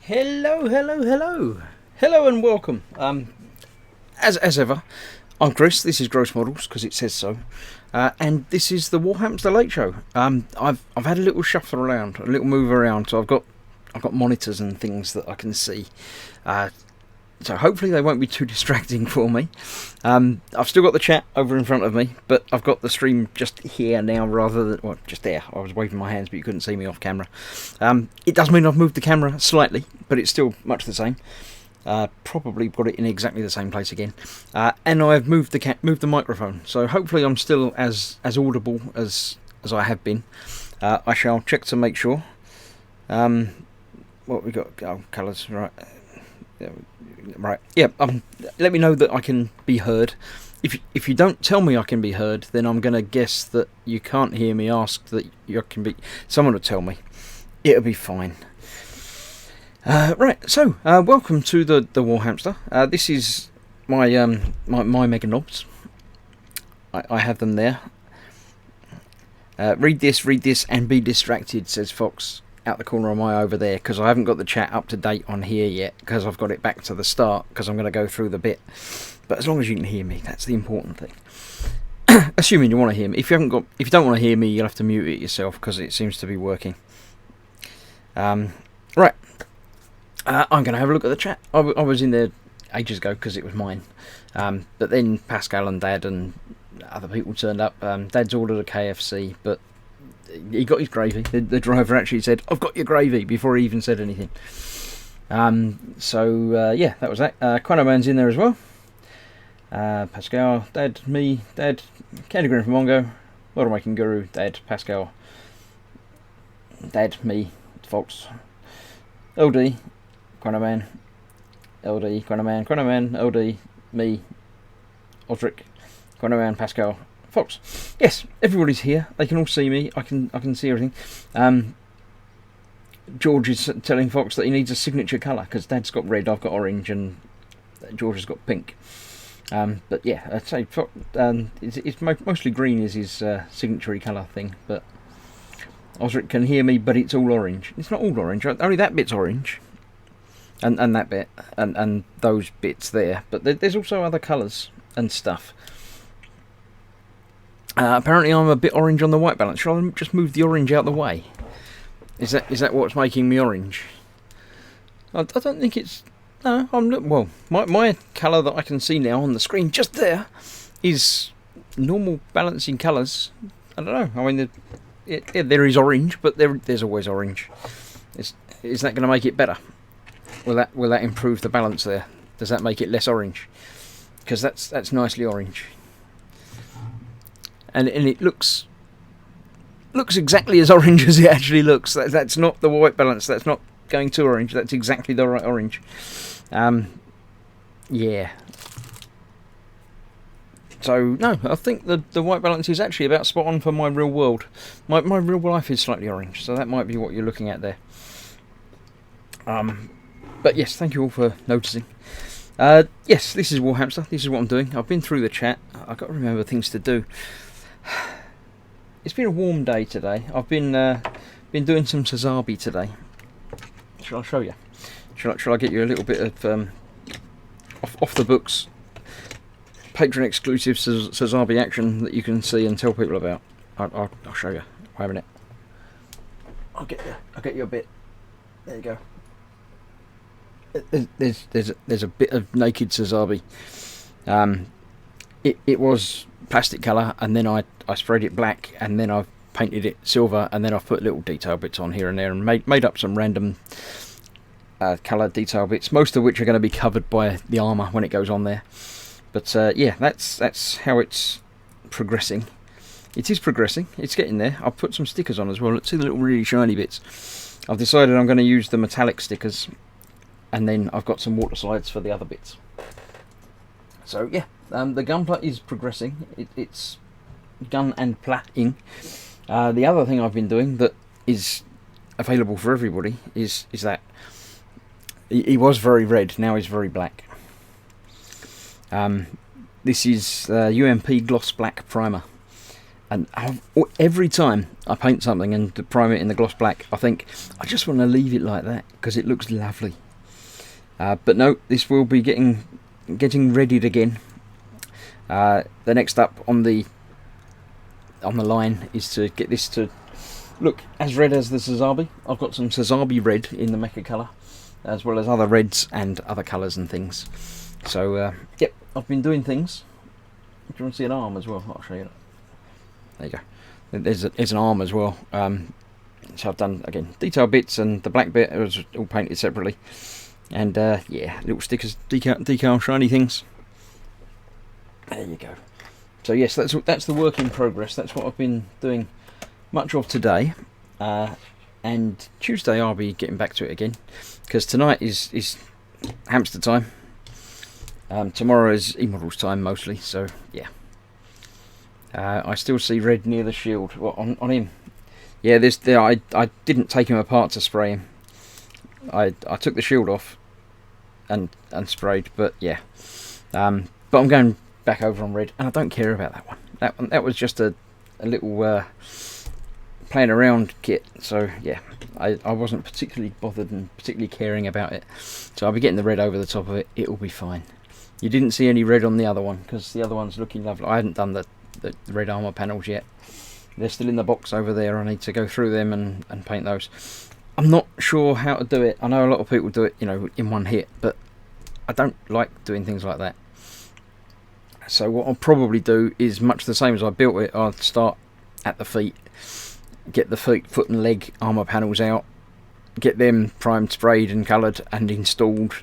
Hello, hello, hello. Hello and welcome. As ever, I'm Chris. This is Gross Models because it says so. And this is the Warhamster Late Show. I've had a little shuffle around, a little move around, so I've got monitors and things that I can see. So hopefully they won't be too distracting for me. I've still got the chat over in front of me, but I've got the stream just here now rather than, well, just there. I was waving my hands, but you couldn't see me off camera. It does mean I've moved the camera slightly, but it's still much the same. Probably got it in exactly the same place again. And I've moved the microphone, so hopefully I'm still as audible as I have been. I shall check to make sure. What we got? Oh, colours, right. Right, yeah, let me know that I can be heard. If you don't tell me I can be heard, then I'm going to guess that you can't hear me. Ask that you can be... Someone will tell me. It'll be fine. Right, so, welcome to the Warhamster. This is my mega knobs. I have them there. Read this, and be distracted, says Fox. Out the corner of my eye over there, because I haven't got the chat up to date on here yet, because I've got it back to the start, because I'm going to go through the bit. But as long as you can hear me, that's the important thing. Assuming you want to hear me. If you don't want to hear me, you'll have to mute it yourself, because it seems to be working. Right. I'm going to have a look at the chat. I was in there ages ago, because it was mine. But then Pascal and Dad and other people turned up. Dad's ordered a KFC, but he got his gravy. The driver actually said, "I've got your gravy," before he even said anything. Yeah, that was that. Quanoman's in there as well. Pascal, Dad, me, Dad, Candy Green from Mongo, Model Making Guru, Dad, Pascal, Dad, me, Fox, LD, Quanoman, LD, Quanoman, LD, me, Osric, Quanoman, Pascal, Fox. Yes, everybody's here. They can all see me. I can see everything. George is telling Fox that he needs a signature colour, because Dad's got red, I've got orange, and George has got pink. But yeah, I'd say it's mostly green is his signature colour thing. But Osric can hear me, but it's all orange. It's not all orange. Only that bit's orange, and that bit, and those bits there. But there's also other colours and stuff. Apparently I'm a bit orange on the white balance. Shall I just move the orange out the way? Is that what's making me orange? I don't think it's... No, well, my colour that I can see now on the screen just there is normal balancing colours. I don't know. I mean, there is orange, but there's always orange. Is that going to make it better? Will that improve the balance there? Does that make it less orange? Because that's nicely orange. And it looks exactly as orange as it actually looks. That's not the white balance. That's not going too orange. That's exactly the right orange. Yeah. So no, I think the white balance is actually about spot on for my real world. My real life is slightly orange, so that might be what you're looking at there. But yes, thank you all for noticing. Yes, this is Warhamster. This is what I'm doing. I've been through the chat. I've got to remember things to do. It's been a warm day today. I've been doing some Sazabi today. Shall I show you? Shall I get you a little bit of off the books, patron exclusive Sazabi action that you can see and tell people about? I'll show you. Wait a minute. I'll get you a bit. There you go. There's a bit of naked Sazabi. It was plastic colour, and then I sprayed it black, and then I've painted it silver, and then I've put little detail bits on here and there, and made up some random colour detail bits, most of which are going to be covered by the armour when it goes on there. But yeah, that's how it's progressing. It is progressing. It's getting there. I've put some stickers on as well. Let's see the little really shiny bits. I've decided I'm going to use the metallic stickers, and then I've got some water slides for the other bits. So yeah, the gunpla is progressing. It's gun and platting. The other thing I've been doing that is available for everybody is that he was very red, now he's very black. This is UMP Gloss Black Primer. And every time I paint something and prime it in the gloss black, I think I just want to leave it like that because it looks lovely. But no, this will be getting readied again. The next up on the line is to get this to look as red as the Sazabi. I've got some Sazabi red in the Mecha colour, as well as other reds and other colours and things. So yep, I've been doing things. Do you want to see an arm as well? I'll show you. There you go. There's an arm as well. So I've done, again, detail bits, and the black bit was all painted separately. And yeah, little stickers, decal shiny things. There you go. So yes, that's the work in progress. That's what I've been doing much of today. And Tuesday I'll be getting back to it again, because tonight is hamster time. Tomorrow is E-Models time mostly. So yeah. I still see red near the shield. What, on him? Yeah, I didn't take him apart to spray him. I took the shield off and sprayed, but yeah. But I'm going back over on red, and I don't care about that one. That was just a little playing around kit. So yeah, I wasn't particularly bothered and particularly caring about it. So I'll be getting the red over the top of it. It'll be fine. You didn't see any red on the other one because the other one's looking lovely. I hadn't done the red armour panels yet. They're still in the box over there. I need to go through them and paint those. I'm not sure how to do it. I know a lot of people do it, you know, in one hit, but I don't like doing things like that. So what I'll probably do is much the same as I built it. I'll start at the feet, get the foot and leg armour panels out, get them primed, sprayed and coloured and installed,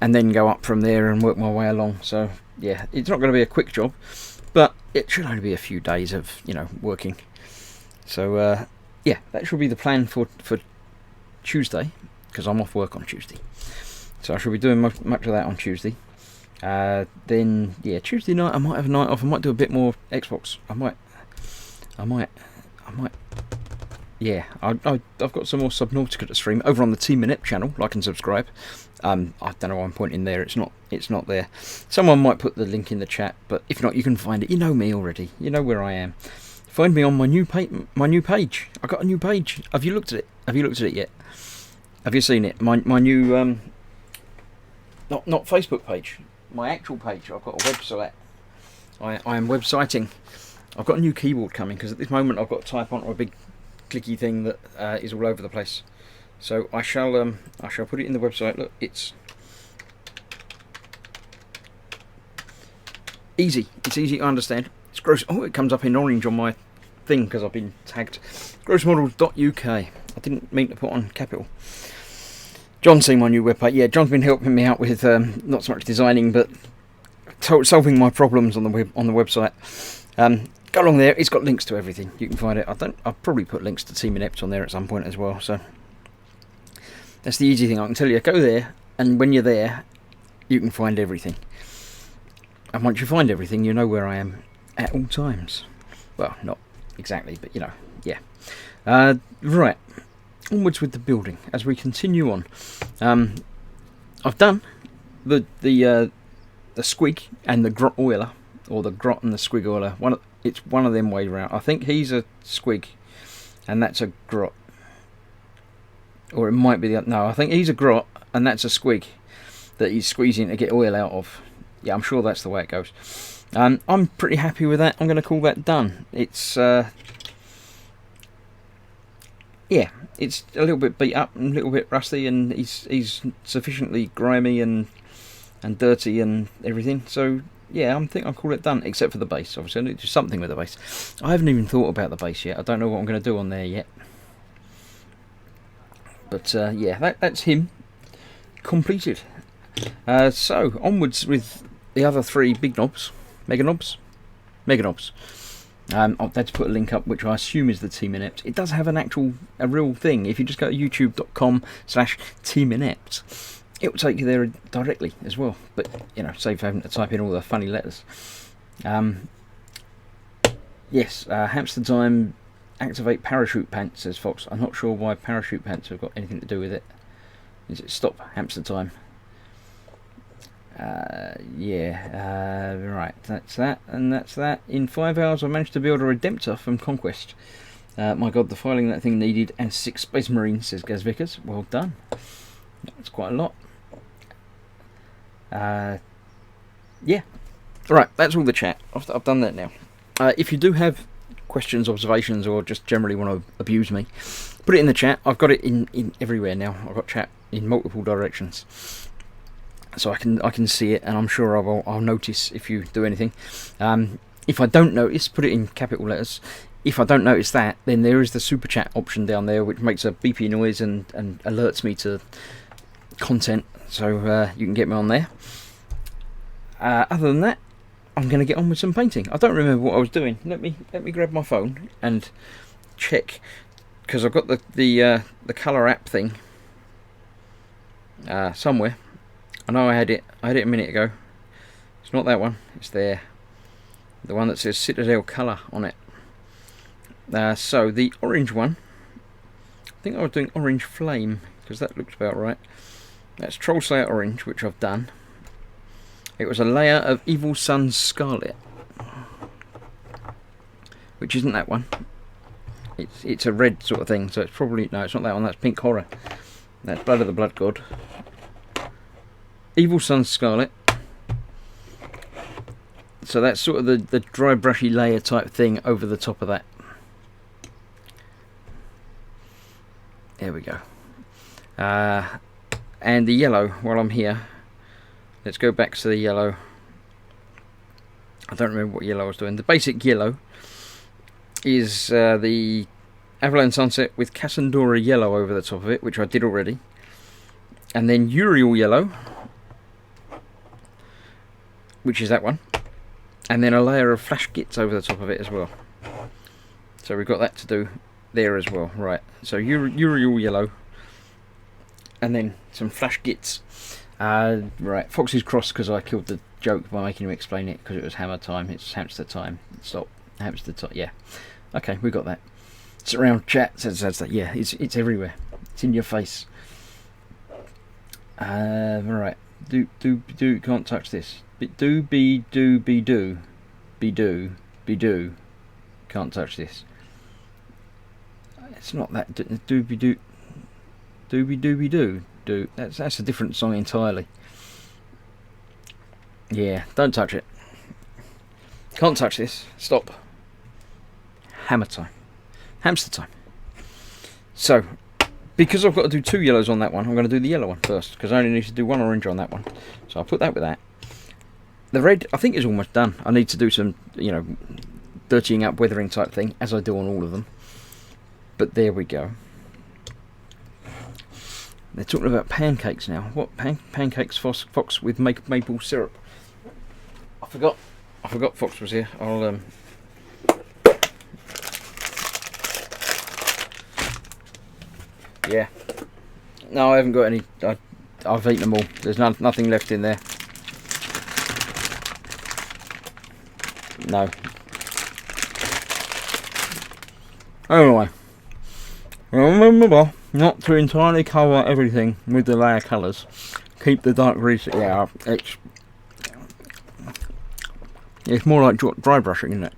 and then go up from there and work my way along. So yeah, it's not going to be a quick job, but it should only be a few days of, you know, working. So yeah, that should be the plan for Tuesday, because I'm off work on Tuesday. So I should be doing much of that on Tuesday. Then yeah, Tuesday night I might have a night off. I might do a bit more Xbox. I might. Yeah, I've got some more Subnautica to stream over on the Team Inept channel. Like and subscribe. I don't know why I'm pointing there. It's not there. Someone might put the link in the chat, but if not, you can find it. You know me already. You know where I am. Find me on my new page. I got a new page. Have you looked at it? Have you looked at it yet? Have you seen it? My new not Facebook page. My actual page. I've got a website. I am websiting. I've got a new keyboard coming, because at this moment I've got to type onto a big clicky thing that is all over the place. So I shall put it in the website. Look, it's easy. It's easy to understand. It's gross. Oh, it comes up in orange on my thing because I've been tagged. Grossmodels.uk. I didn't mean to put on capital. John's seen my new webpage. Yeah, John's been helping me out with not so much designing, but solving my problems on the website. Go along there. It's got links to everything. You can find it. I'll probably put links to Team Inept on there at some point as well. So that's the easy thing I can tell you. Go there, and when you're there, you can find everything. And once you find everything, you know where I am at all times. Well, not exactly, but you know, yeah. Right, onwards with the building as we continue on. I've done the squig and the grot oiler, or the grot and the squig oiler. It's one of them way round. I think he's a squig, and that's a grot. Or it might be the other. No, I think he's a grot, and that's a squig that he's squeezing to get oil out of. Yeah, I'm sure that's the way it goes. I'm pretty happy with that. I'm going to call that done. It's yeah, it's a little bit beat up and a little bit rusty, and he's sufficiently grimy and dirty and everything. So yeah, I think I'll call it done, except for the base. Obviously, I need to do something with the base. I haven't even thought about the base yet. I don't know what I'm going to do on there yet. But yeah, that's him completed. So onwards with the other three big knobs, mega knobs. I've had to put a link up, which I assume is the Team Inept. It does have a real thing. If you just go to youtube.com/Team Inept, it will take you there directly as well. But you know, save having to type in all the funny letters. Yes, hamster time. Activate parachute pants, says Fox. I'm not sure why parachute pants have got anything to do with it. Is it stop hamster time? Yeah, right, that's that, and that's that. In 5 hours I managed to build a Redemptor from Conquest. My god, the filing that thing needed, and 6 Space Marines, says Gaz Vickers. Well done. That's quite a lot. Yeah. Right, that's all the chat. I've done that now. If you do have questions, observations, or just generally want to abuse me, put it in the chat. I've got it in everywhere now. I've got chat in multiple directions, so I can see it, and I'm sure I'll notice if you do anything. If I don't notice, put it in capital letters. If I don't notice that, then there is the super chat option down there, which makes a beepy noise and alerts me to content, so you can get me on there. Other than that, I'm going to get on with some painting. I don't remember what I was doing. Let me grab my phone and check, because I've got the colour app thing somewhere. I know I had it a minute ago. It's not that one. It's there. The one that says Citadel Colour on it. So the orange one, I think I was doing Orange Flame, because that looks about right. That's Troll Slayer Orange, which I've done. It was a layer of Evil Sun's Scarlet, which isn't that one. It's a red sort of thing, so it's probably, no, it's not that one. That's Pink Horror. That's Blood of the Blood God. Evil Sun's Scarlet. So that's sort of the dry brushy layer type thing over the top of that. There we go. And the yellow, while I'm here, let's go back to the yellow. I don't remember what yellow I was doing. The basic yellow is the Avalon Sunset with Cassandora yellow over the top of it, which I did already. And then Uriel yellow, which is that one. And then a layer of Flash Gits over the top of it as well. So we've got that to do there as well. Right, so Uriel yellow. And then some Flash Gits. Right, Fox's Cross, because I killed the joke by making him explain it, because it was hammer time. It's hamster time. Stop. Hamster time. Yeah. Okay, we got that. It's around chat. Says that. Yeah, it's everywhere. It's in your face. Right. Do. Can't touch this. Do. Can't touch this. It's not that. Do. That's a different song entirely. Yeah, don't touch it. Can't touch this. Stop. Hammer time. Hamster time. So, because I've got to do 2 yellows on that one, I'm going to do the yellow one first, because I only need to do 1 orange on that one. So I'll put that with that. The red, I think, is almost done. I need to do some, dirtying up, weathering type thing, as I do on all of them. But there we go. They're talking about pancakes now. What pancakes, Fox with maple syrup? I forgot Fox was here. I'll yeah. No, I haven't got any. I've eaten them all. There's nothing left in there. No. Anyway, remember not to entirely cover everything with the layer colours. Keep the dark grease. Yeah, it's more like dry brushing, isn't it?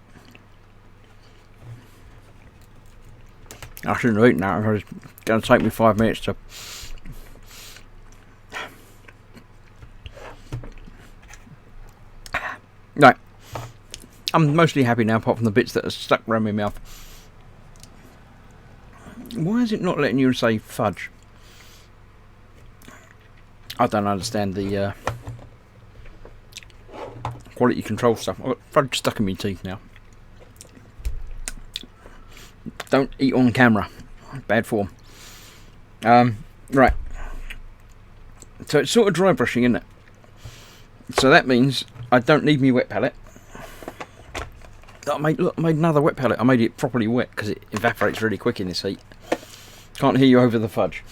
I shouldn't have eaten that because it's going to take me 5 minutes to. Right, I'm mostly happy now, apart from the bits that are stuck around my mouth. Why is it not letting you say fudge? I don't understand the quality control stuff. I've got fudge stuck in my teeth now. Don't eat on camera. Bad form. Right. So it's sort of dry brushing, isn't it? So that means I don't need me wet palette. I made another wet palette. I made it properly wet because it evaporates really quick in this heat. Can't hear you over the fudge.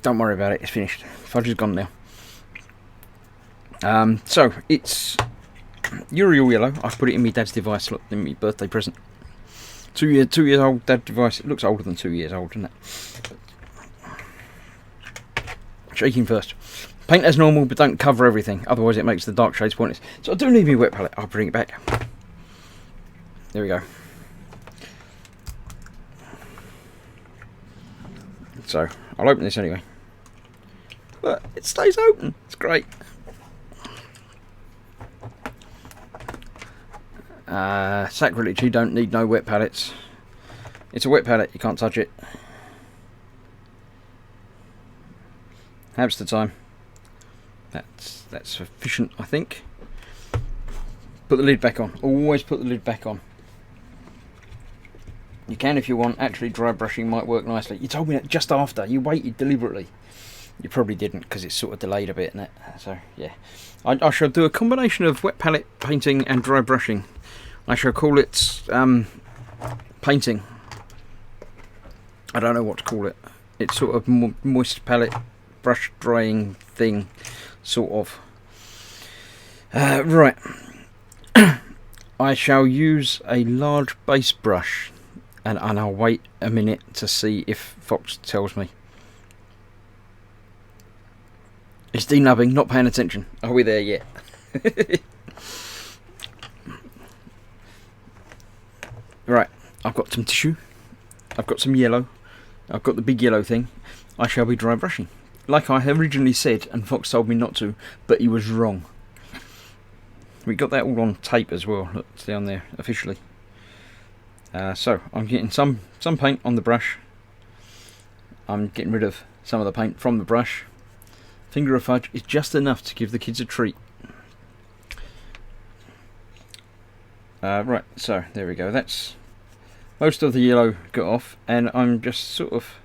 Don't worry about it, it's finished. Fudge is gone now. So it's Uriel yellow. I put it in my dad's device, look, in my birthday present. 2 years old dad device. It looks older than 2 years old, doesn't it? Shaking first. Paint as normal, but don't cover everything, otherwise it makes the dark shades pointless. So I do need my wet palette. I'll bring it back. There we go. So I'll open this anyway. But it stays open. It's great. Sacrilege, you don't need no wet palettes. It's a wet palette, you can't touch it. Hamster time. That's sufficient, I think. Put the lid back on. Always put the lid back on. You can if you want. Actually, dry brushing might work nicely. You told me that just after. You waited deliberately. You probably didn't, because it's sort of delayed a bit, isn't it? So, yeah. I shall do a combination of wet palette painting and dry brushing. I shall call it painting. I don't know what to call it. It's sort of moist palette brush drying thing, sort of. Right. I shall use a large base brush, and I'll wait a minute to see if Fox tells me. It's denubbing, not paying attention. Are we there yet? Right, I've got some tissue. I've got some yellow. I've got the big yellow thing. I shall be dry brushing. Like I originally said, and Fox told me not to, but he was wrong. We got that all on tape as well. Look, it's down there officially. So I'm getting some paint on the brush. I'm getting rid of some of the paint from the brush. Finger of fudge is just enough to give the kids a treat. Right, so there we go. That's most of the yellow got off, and I'm just sort of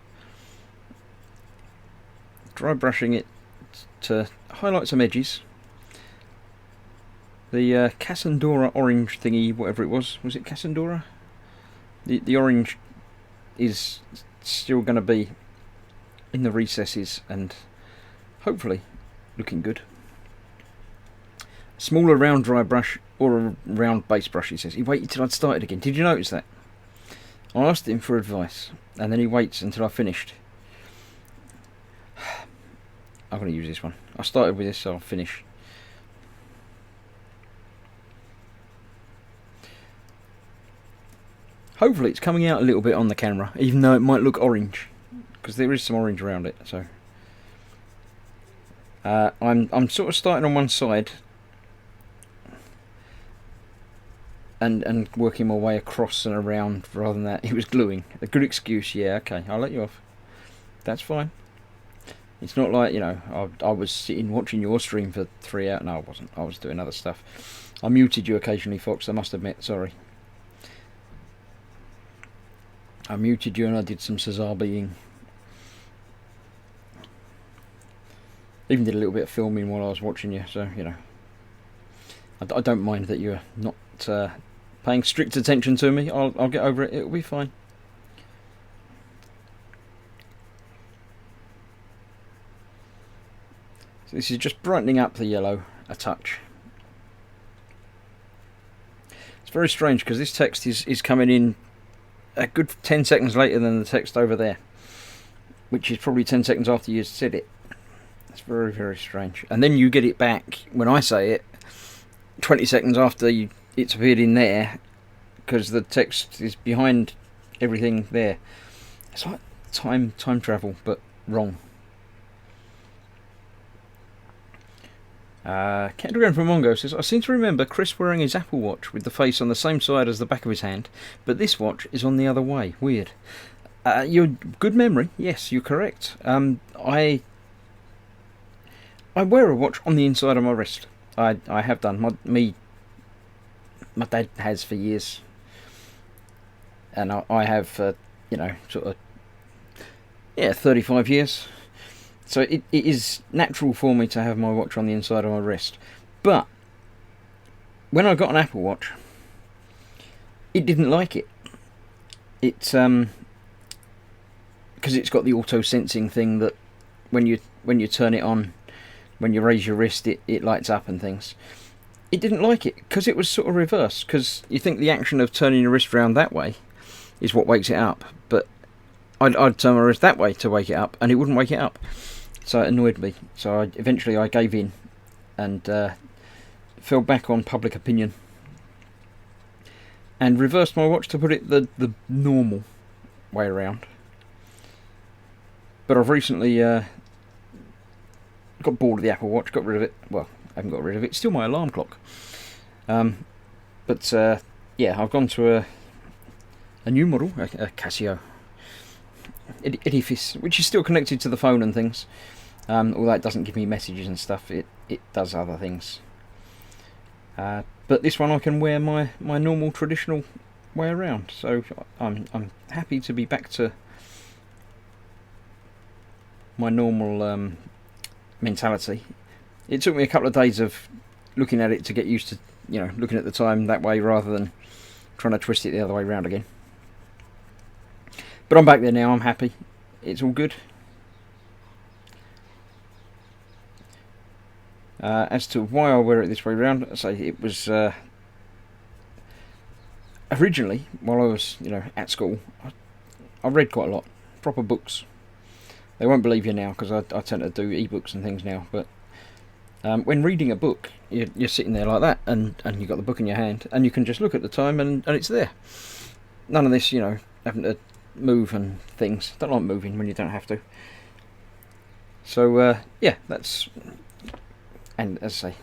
dry brushing it to highlight some edges. The Cassandora orange thingy, whatever it was it Cassandora? The orange is still going to be in the recesses and hopefully looking good. Smaller round dry brush or a round base brush, he says. He waited till I'd started again. Did you notice that? I asked him for advice and then he waits until I finished. I'm going to use this one. I started with this, so I'll finish. Hopefully it's coming out a little bit on the camera, even though it might look orange, because there is some orange around it. So I'm sort of starting on one side and working my way across and around rather than that. It was gluing. A good excuse, yeah, okay, I'll let you off. That's fine. It's not like, you know, I was sitting watching your stream for 3 hours. No, I wasn't. I was doing other stuff. I muted you occasionally, Fox, I must admit, sorry. I muted you and I did some Sazabiing. Even did a little bit of filming while I was watching you, so, you know. I don't mind that you're not paying strict attention to me. I'll get over it. It'll be fine. So this is just brightening up the yellow a touch. It's very strange because this text is coming in a good 10 seconds later than the text over there, which is probably 10 seconds after you said it. It's very, very strange. And then you get it back when I say it 20 seconds after it's appeared in there, because the text is behind everything there. It's like time travel, but wrong. Candragon from Mongo says, I seem to remember Chris wearing his Apple Watch with the face on the same side as the back of his hand, but this watch is on the other way. Weird. Your good memory. Yes, you're correct. I wear a watch on the inside of my wrist. I have done. My dad has for years, and I have you know, sort of 35 years. So it is natural for me to have my watch on the inside of my wrist. But when I got an Apple Watch, it didn't like it. It's because it's got the auto sensing thing that when you turn it on, when you raise your wrist, it lights up and things. It didn't like it because it was sort of reversed. Because you think the action of turning your wrist around that way is what wakes it up, but I'd turn my wrist that way to wake it up, and it wouldn't wake it up. so it annoyed me. So eventually I gave in and fell back on public opinion and reversed my watch to put it the normal way around. But I've recently got bored of the Apple Watch, got rid of it. Well, I haven't got rid of it. It's still my alarm clock. But yeah, I've gone to a new model, a Casio Edifice, which is still connected to the phone and things. Although it doesn't give me messages and stuff, it does other things. But this one I can wear my normal traditional way around. So I'm happy to be back to my normal mentality. It took me a couple of days of looking at it to get used to, looking at the time that way rather than trying to twist it the other way around again. But I'm back there now, I'm happy. It's all good. As to why I wear it this way around, I say it was originally, while I was at school, I read quite a lot, proper books. They won't believe you now because I tend to do ebooks and things now, but when reading a book, you're sitting there like that, and you've got the book in your hand, and you can just look at the time, and it's there. None of this, having to move and things. Don't like moving when you don't have to. So yeah, that's. And as I say,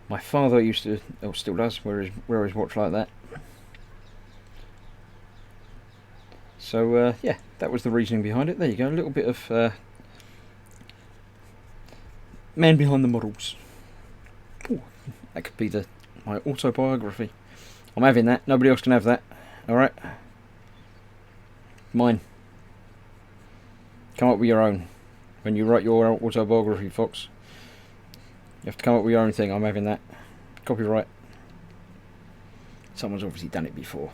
my father used to, or still does, wear his watch like that. So yeah, that was the reasoning behind it. There you go, a little bit of man behind the models. Ooh, that could be my autobiography. I'm having that. Nobody else can have that. All right, mine. Come up with your own when you write your autobiography, Fox. You have to come up with your own thing. I'm having that. Copyright. Someone's obviously done it before.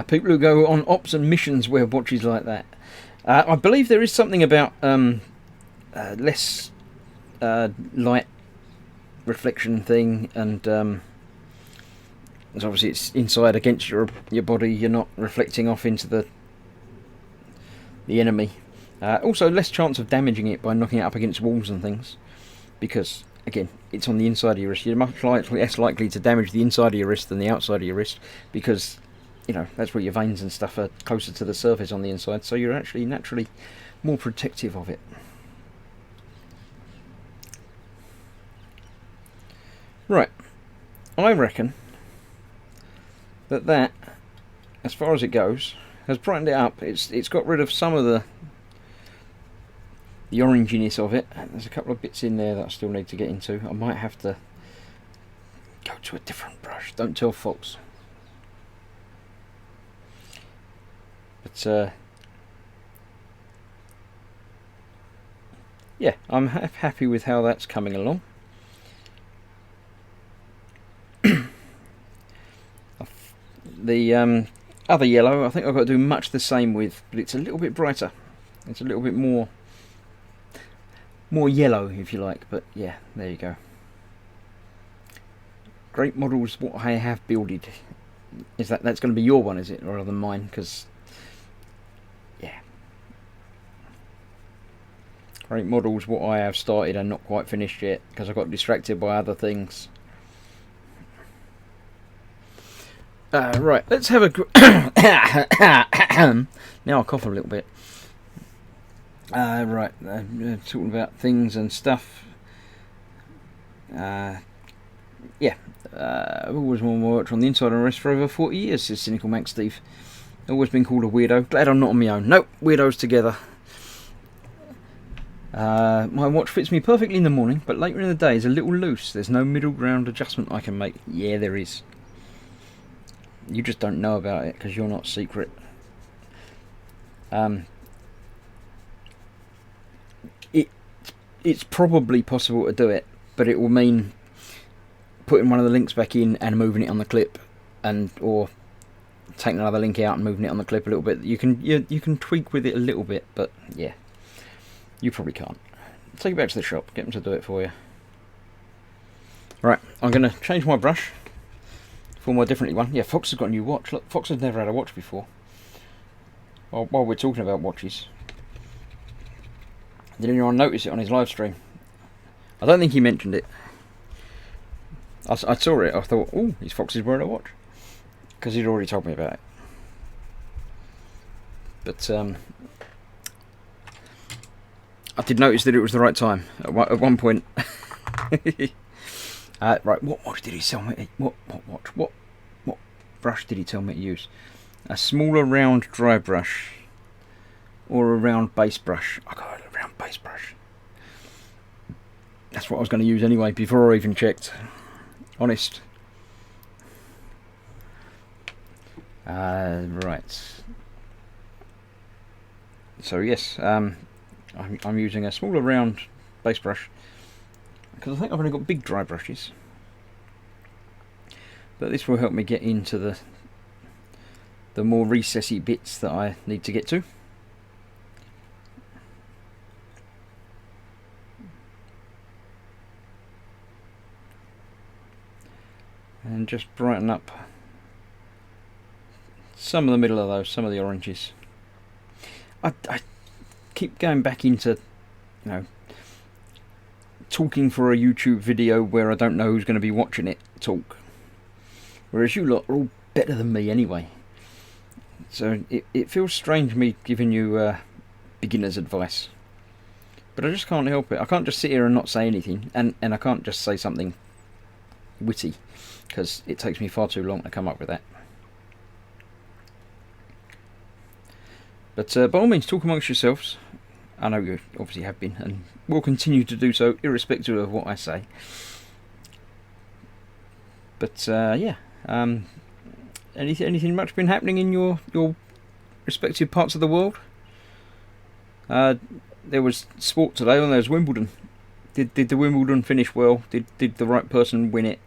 People who go on ops and missions wear watches like that. I believe there is something about less light reflection thing, and obviously it's inside against your body. You're not reflecting off into the enemy. Also, less chance of damaging it by knocking it up against walls and things, because again, it's on the inside of your wrist. You're much less likely to damage the inside of your wrist than the outside of your wrist, because that's where your veins and stuff are closer to the surface on the inside. So you're actually naturally more protective of it. Right, I reckon that, as far as it goes, has brightened it up. It's got rid of some of the oranginess of it. There's a couple of bits in there that I still need to get into. I might have to go to a different brush. Don't tell Fox. But yeah, I'm happy with how that's coming along. The other yellow, I think I've got to do much the same with, but it's a little bit brighter. It's a little bit more yellow, if you like. But yeah, there you go. Great models, what I have builded. Is that's going to be your one, is it, rather than mine? Because yeah, great models, what I have started and not quite finished yet, because I got distracted by other things. Right, let's have a now I'll cough a little bit. Right, talking about things and stuff. Yeah, I've always worn my watch on the inside of my wrist for over 40 years, says Cynical Mac Steve. Always been called a weirdo. Glad I'm not on my own. Nope, weirdos together. My watch fits me perfectly in the morning, but later in the day is a little loose. There's no middle ground adjustment I can make. Yeah, there is. You just don't know about it because you're not secret. It's probably possible to do it, but it will mean putting one of the links back in and moving it on the clip, or taking another link out and moving it on the clip a little bit. You can tweak with it a little bit, but yeah, you probably can't. Take it back to the shop, get them to do it for you. Right, I'm going to change my brush for my differently one. Yeah, Fox has got a new watch. Look, Fox has never had a watch before. While we're talking about watches, Did anyone notice it on his live stream? I don't think he mentioned it. I saw it, I thought, oh, his fox is wearing a watch. Because he'd already told me about it. But I did notice that it was the right time. At one point. Right, what watch did he tell me? What brush did he tell me to use? A smaller round dry brush or a round base brush? I got a round base brush. That's what I was going to use anyway before I even checked. Honest. Right. So yes, I'm using a smaller round base brush because I think I've only got big dry brushes. But this will help me get into the more recessy bits that I need to get to. And just brighten up some of the middle of those, some of the oranges. I keep going back into, talking for a YouTube video where I don't know who's going to be watching it talk. Whereas you lot are all better than me anyway. So it feels strange me giving you beginner's advice. But I just can't help it. I can't just sit here and not say anything. And I can't just say something witty. Because it takes me far too long to come up with that. But by all means, talk amongst yourselves. I know you obviously have been and will continue to do so, irrespective of what I say. But yeah, anything much been happening in your respective parts of the world? There was sport today, and there was Wimbledon. Did the Wimbledon finish well? Did the right person win it?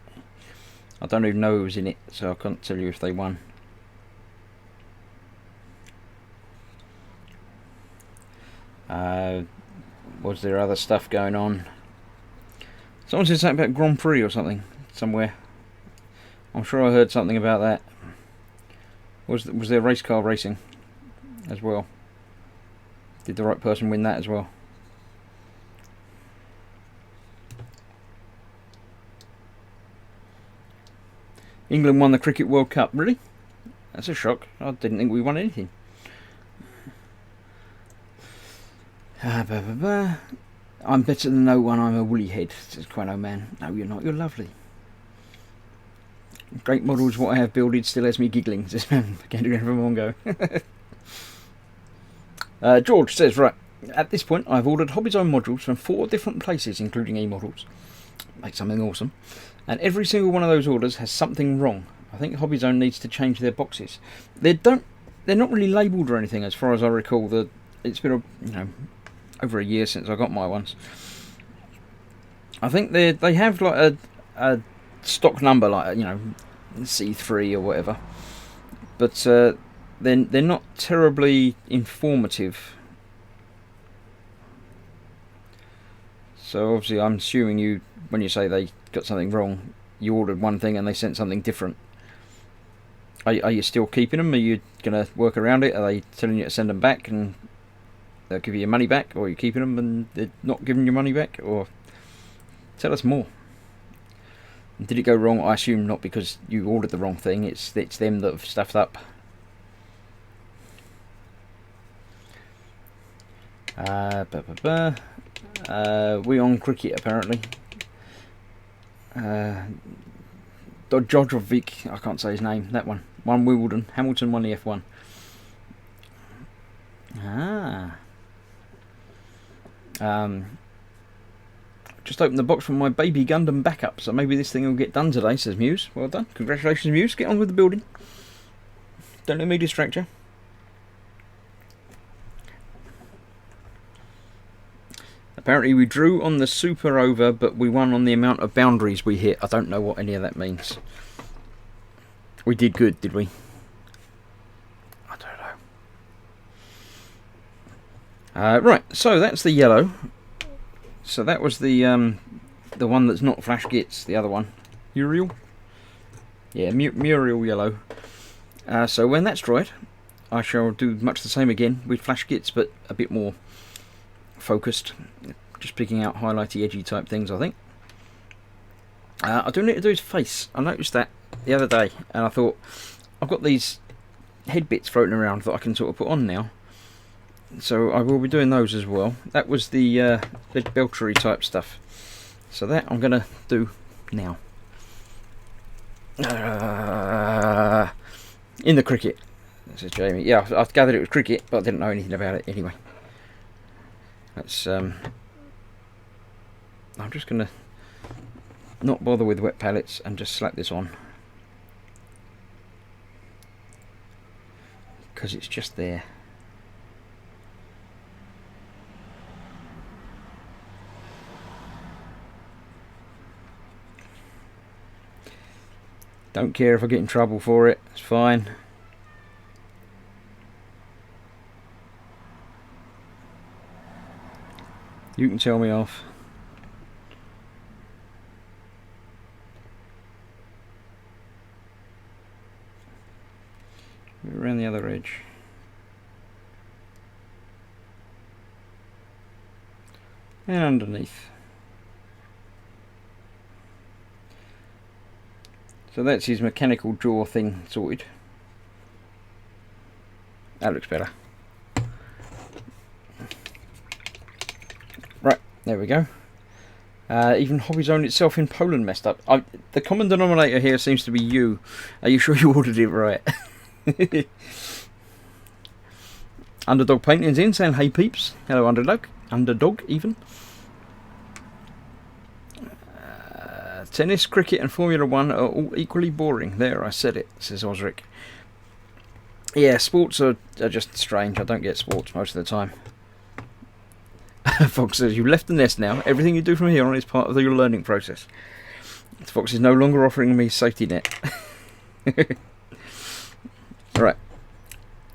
I don't even know who was in it, so I can't tell you if they won. Was there other stuff going on? Someone said something about Grand Prix or something somewhere. I'm sure I heard something about that. Was there race car racing as well? Did the right person win that as well? England won the Cricket World Cup. Really? That's a shock. I didn't think we won anything. I'm better than no one, I'm a woolly head, says Quano Man. No, you're not, you're lovely. Great models, what I have builded still has me giggling, says Man. Began to go from one go. George says, right, at this point I've ordered Hobby Zone modules from 4 different places, including e-models. Make something awesome. And every single one of those orders has something wrong. I think Hobby Zone needs to change their boxes. They're not really labelled or anything, as far as I recall. It's been over a year since I got my ones. I think they have like a stock number, like C3 or whatever, but they're not terribly informative. So obviously, I'm assuming when you say they got something wrong, you ordered one thing and they sent something different. Are you still keeping them? Are you gonna work around it? Are they telling you to send them back and they'll give you your money back, or are you keeping them and they're not giving you money back? Or tell us more. And did it go wrong? I assume not, because you ordered the wrong thing. It's them that have stuffed up. We on cricket apparently. Dodjovic, I can't say his name. That one. Won Wimbledon. Hamilton won the F1. Just opened the box from my baby Gundam backup, so maybe this thing will get done today, says Muse. Well done. Congratulations, Muse. Get on with the building. Don't let me distract you. Apparently we drew on the super over, but we won on the amount of boundaries we hit. I don't know what any of that means. We did good, did we? I don't know. Right, so that's the yellow. So that was the one that's not Flash Gits, the other one. Muriel? Yeah, Muriel yellow. So when that's dried, I shall do much the same again with Flash Gits, but a bit more focused, just picking out highlighty, edgy type things, I think. I do need to do his face. I noticed that the other day, and I thought, I've got these head bits floating around that I can sort of put on now. So I will be doing those as well. That was the beltery type stuff. So that I'm going to do now. In the cricket, says Jamie. Yeah, I gathered it was cricket, but I didn't know anything about it anyway. That's I'm just going to not bother with wet palettes and just slap this on, because it's just there. Don't care if I get in trouble for it, it's fine. You can tell me off. Around the other edge. And underneath. So that's his mechanical jaw thing sorted. That looks better. Right, there we go. Even Hobby Zone itself in Poland messed up. The common denominator here seems to be you. Are you sure you ordered it right? Underdog Paintings in, saying hey peeps. Hello Underdog. Underdog even. Tennis, cricket and Formula 1 are all equally boring. There, I said it, says Osric. Yeah, sports are just strange. I don't get sports most of the time. Fox says, you've left the nest now. Everything you do from here on is part of your learning process. Fox is no longer offering me a safety net. Right.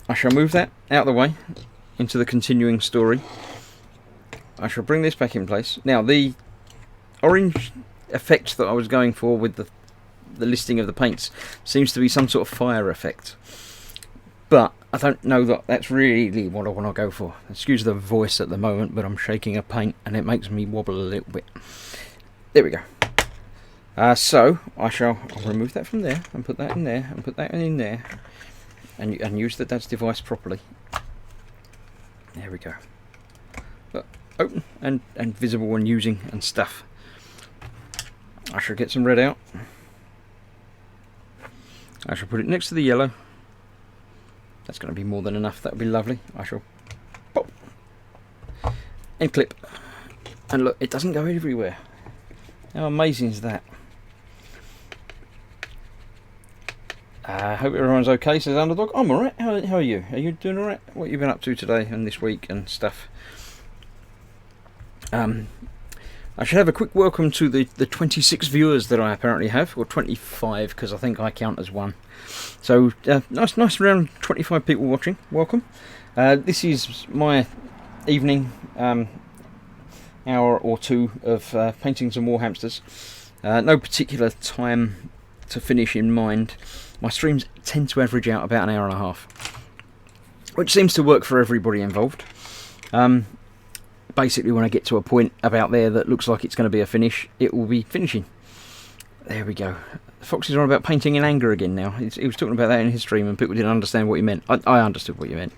I shall move that out of the way into the continuing story. I shall bring this back in place. Now, the orange effect that I was going for with the listing of the paints seems to be some sort of fire effect, but I don't know that that's really what I want to go for. Excuse the voice at the moment, but I'm shaking a paint and it makes me wobble a little bit. There we go. So I'll remove that from there and put that in there and put that in there and use the dad's device properly. There we go. But open and visible and using and stuff. I shall get some red out. I shall put it next to the yellow. That's going to be more than enough. That would be lovely. I shall pop and clip. And look, it doesn't go everywhere. How amazing is that? I hope everyone's okay, says Underdog. I'm alright. How are you? Are you doing alright? What have you been up to today and this week and stuff? I should have a quick welcome to the 26 viewers that I apparently have, or 25 because I think I count as one. So nice around 25 people watching. Welcome. This is my evening hour or two of painting some Warhamsters. No particular time to finish in mind. My streams tend to average out about an hour and a half, which seems to work for everybody involved. Basically, when I get to a point about there that looks like it's going to be a finish, it will be finishing. There we go. Fox is on about painting in anger again now. He was talking about that in his stream and people didn't understand what he meant. I understood what you meant.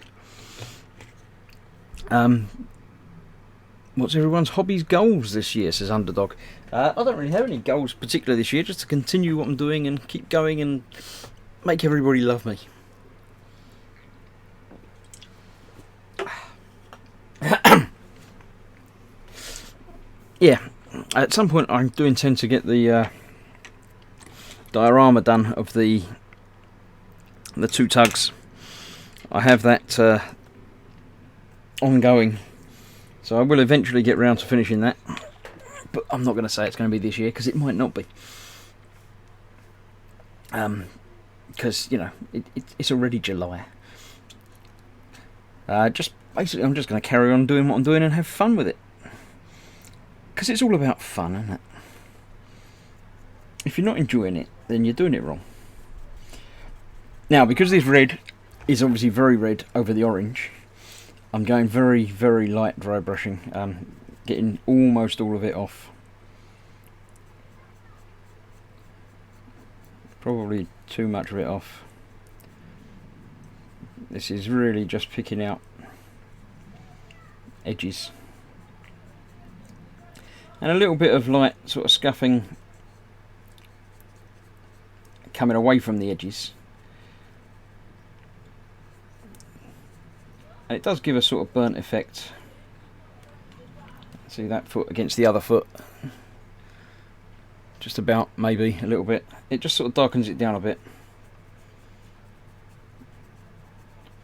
What's everyone's hobbies goals this year, says Underdog. I don't really have any goals particularly this year, just to continue what I'm doing and keep going and make everybody love me. Yeah, at some point I do intend to get the diorama done of the two tugs. I have that ongoing, so I will eventually get round to finishing that, but I'm not going to say it's going to be this year because it might not be, because you know it's already July. Just basically I'm just going to carry on doing what I'm doing and have fun with it. Because it's all about fun, isn't it? If you're not enjoying it, then you're doing it wrong. Now, because this red is obviously very red over the orange, I'm going very, very light dry brushing, getting almost all of it off. Probably too much of it off. This is really just picking out edges. And a little bit of light sort of scuffing coming away from the edges. And it does give a sort of burnt effect. See that foot against the other foot. Just about, maybe, a little bit. It just sort of darkens it down a bit.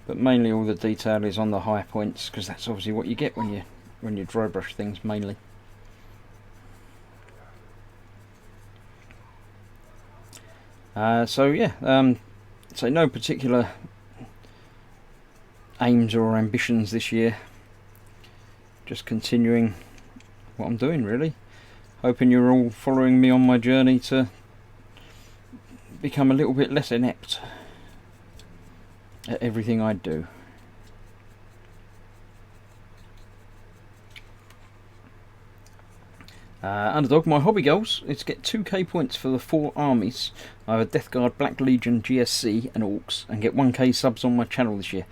But mainly all the detail is on the high points, because that's obviously what you get when you dry brush things, mainly. So yeah, so no particular aims or ambitions this year. Just continuing what I'm doing, really. Hoping you're all following me on my journey to become a little bit less inept at everything I do. Underdog, my hobby goals is to get 2k points for the 4 armies. I have a Death Guard, Black Legion, GSC and Orcs, and get 1k subs on my channel this year.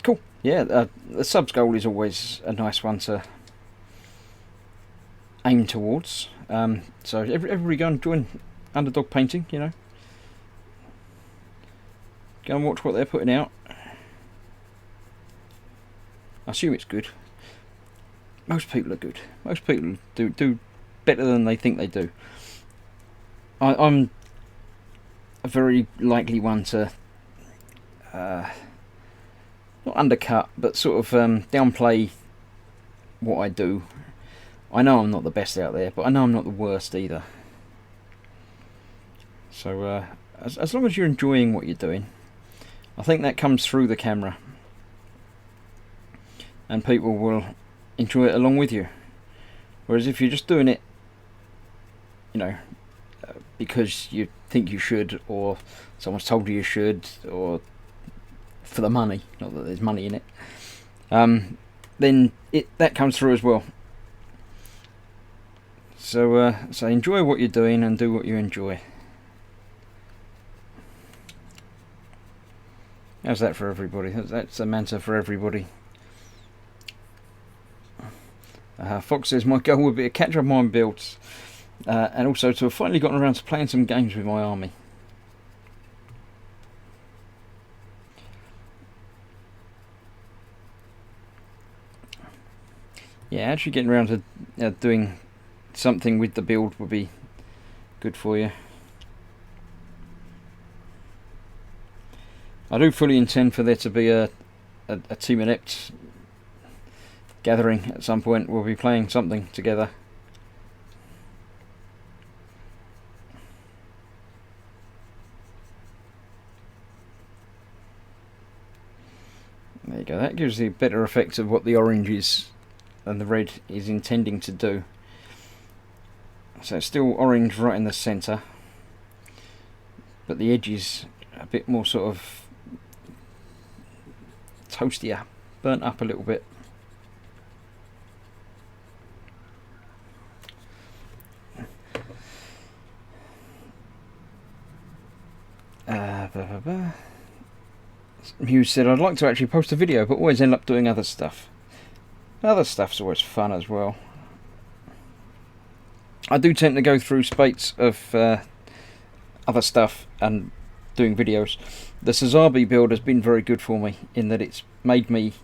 Cool. Yeah, the subs goal is always a nice one to aim towards. So everybody go and join Underdog Painting, you know. Go and watch what they're putting out. I assume it's good. Most people are good. Most people do better than they think they do. I'm a very likely one to not undercut, but sort of downplay what I do. I know I'm not the best out there, but I know I'm not the worst either. So as long as you're enjoying what you're doing, I think that comes through the camera, and people will enjoy it along with you. Whereas if you're just doing it, you know, because you think you should, or someone's told you should, or for the money, not that there's money in it, then that comes through as well. So so enjoy what you're doing and do what you enjoy. How's that for everybody? That's a mantra for everybody. Fox says my goal would be to catch up my builds, and also to have finally gotten around to playing some games with my army. Yeah, actually getting around to doing something with the build would be good for you. I do fully intend for there to be a Team Inept gathering at some point. We'll be playing something together. There you go, that gives the better effect of what the orange is and the red is intending to do. So it's still orange right in the centre, but the edges a bit more sort of toastier, burnt up a little bit. Hughes said, I'd like to actually post a video, but always end up doing other stuff. Other stuff's always fun as well. I do tend to go through spates of other stuff and doing videos. The Sazabi build has been very good for me in that it's made me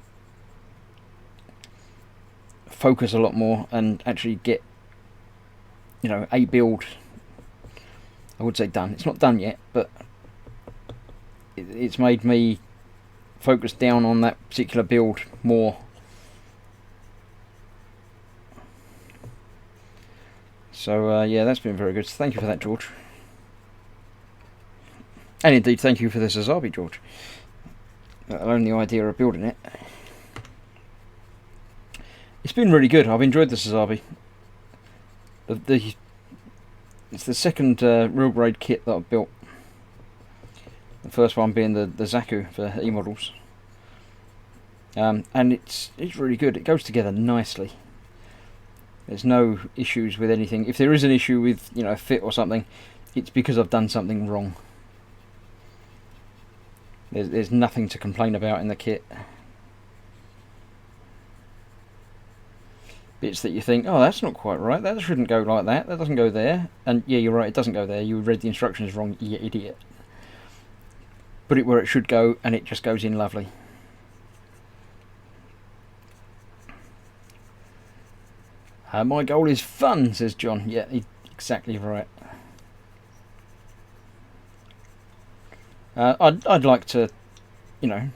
focus a lot more and actually get, you know, a build, I would say done. It's not done yet, but it's made me focus down on that particular build more. So yeah, that's been very good. So thank you for that, George. And indeed, thank you for this Azabi, George. Let alone the idea of building it. It's been really good. I've enjoyed this Azabi. It's the second real grade kit that I've built. The first one being the Zaku for E-models. and it's really good. It goes together nicely. There's no issues with anything. If there is an issue with, you know, a fit or something, it's because I've done something wrong. There's nothing to complain about in the kit. Bits that you think, oh, that's not quite right, that shouldn't go like that, that doesn't go there. And yeah, you're right, it doesn't go there. You read the instructions wrong, you idiot. Put it where it should go, and it just goes in lovely. My goal is fun, says John. Yeah, exactly right. I'd like to, you know,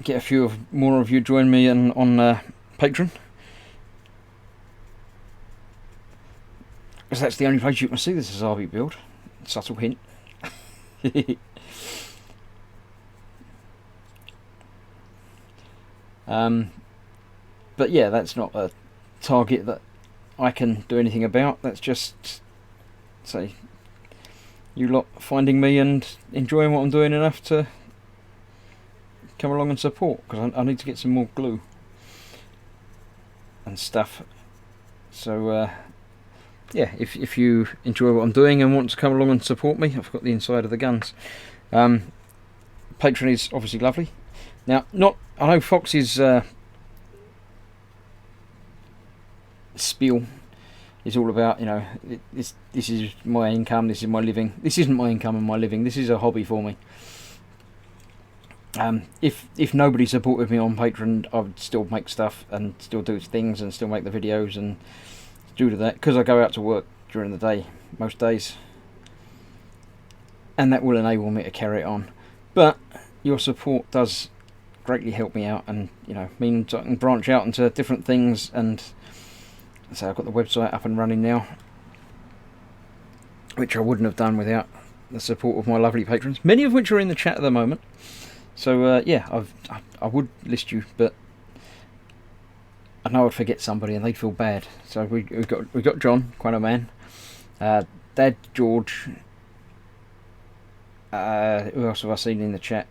get a few more of you join me on Patreon, because that's the only place you can see this Azabi build. Subtle hint. But yeah, that's not a target that I can do anything about. That's just, say, you lot finding me and enjoying what I'm doing enough to come along and support, because I need to get some more glue and stuff. So yeah, if you enjoy what I'm doing and want to come along and support me, I've got the inside of the guns. Patreon is obviously lovely. Now, I know Fox's spiel is all about, you know, this is my income, this is my living. This isn't my income and my living. This is a hobby for me. If nobody supported me on Patreon, I would still make stuff and still do things and still make the videos and do that, because I go out to work during the day most days, and that will enable me to carry it on. But your support does greatly help me out, and, you know, means I can branch out into different things. And so I've got the website up and running now, which I wouldn't have done without the support of my lovely patrons, many of which are in the chat at the moment. So yeah, I would list you, but I know I'd forget somebody and they'd feel bad. So we got John, Quano Man, Dad, George. Who else have I seen in the chat?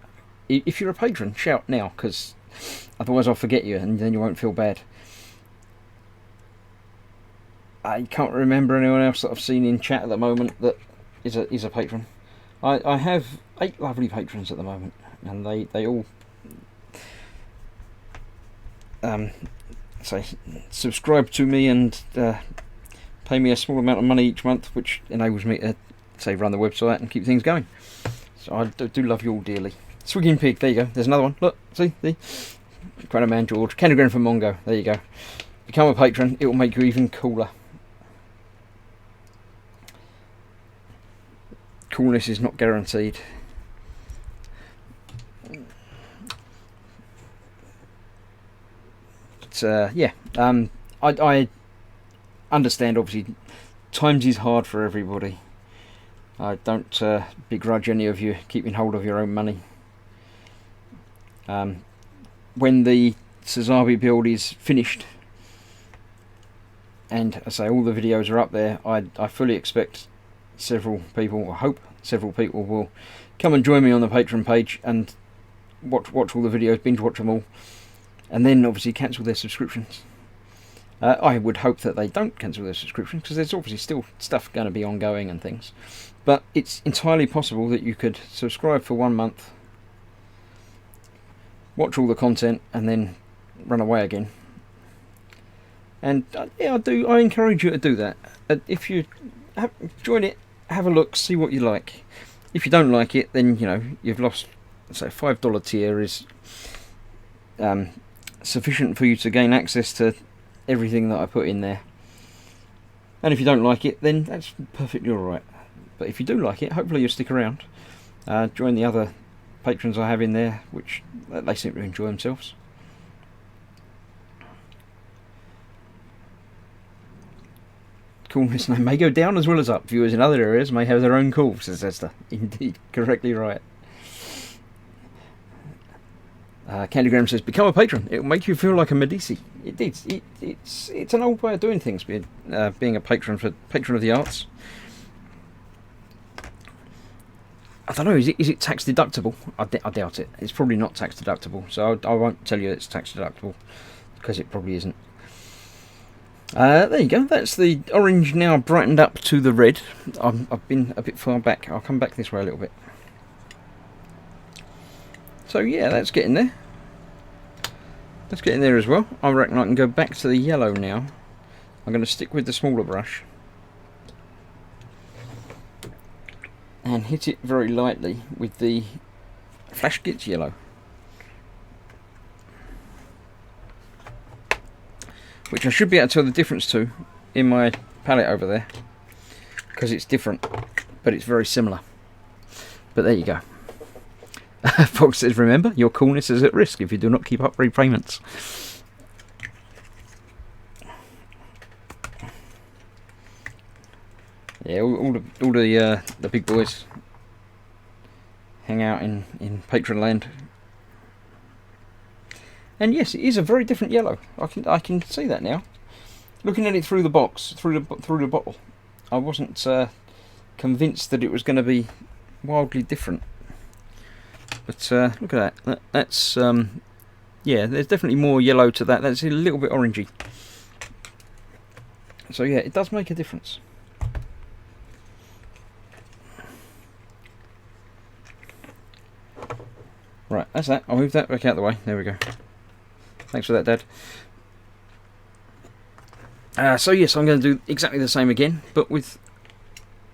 If you're a patron, shout now, because otherwise I'll forget you and then you won't feel bad. I can't remember anyone else that I've seen in chat at the moment that is a patron. I have 8 lovely patrons at the moment, and they all say subscribe to me and pay me a small amount of money each month, which enables me to, say, run the website and keep things going. So I do love you all dearly. Swigging Pig, there you go. There's another one. Look, see? Quano Man George. Candygram from Mongo. There you go. Become a patron. It will make you even cooler. Coolness is not guaranteed. But yeah, I understand, obviously, times is hard for everybody. I don't begrudge any of you keeping hold of your own money. When the Sazabi build is finished, and I say all the videos are up there, I fully expect several people, I hope several people, will come and join me on the Patreon page and watch all the videos, binge watch them all, and then obviously cancel their subscriptions. I would hope that they don't cancel their subscriptions, because there's obviously still stuff going to be ongoing and things. But it's entirely possible that you could subscribe for 1 month, watch all the content, and then run away again. And yeah, I encourage you to do that. If you join it, have a look, see what you like. If you don't like it, then, you know, you've lost. So $5 tier is sufficient for you to gain access to everything that I put in there. And if you don't like it, then that's perfectly alright. But if you do like it, hopefully you'll stick around. Join the other patrons I have in there, which they seem to enjoy themselves. Coolness may go down as well as up. Viewers in other areas may have their own call, says Esther. Indeed, correctly right. Candygram says, become a patron. It will make you feel like a Medici. It's an old way of doing things, being a patron of the arts. I don't know, is it tax deductible? I doubt it. It's probably not tax deductible, so I won't tell you it's tax deductible, because it probably isn't. There you go, that's the orange now brightened up to the red. I've been a bit far back, I'll come back this way a little bit. So yeah, that's getting there. That's getting there as well. I reckon I can go back to the yellow now. I'm going to stick with the smaller brush and hit it very lightly with the Flash Gits yellow, which I should be able to tell the difference to in my palette over there, because it's different, but it's very similar. But there you go. Fox says, remember, your coolness is at risk if you do not keep up repayments. Yeah, all the big boys hang out in patron land. And yes, it is a very different yellow. I can see that now. Looking at it through the box, through the bottle, I wasn't convinced that it was going to be wildly different. But look at that. That's yeah. There's definitely more yellow to that. That's a little bit orangey. So yeah, it does make a difference. Right, that's that. I'll move that back out of the way. There we go. Thanks for that, Dad. So yes, I'm going to do exactly the same again, but with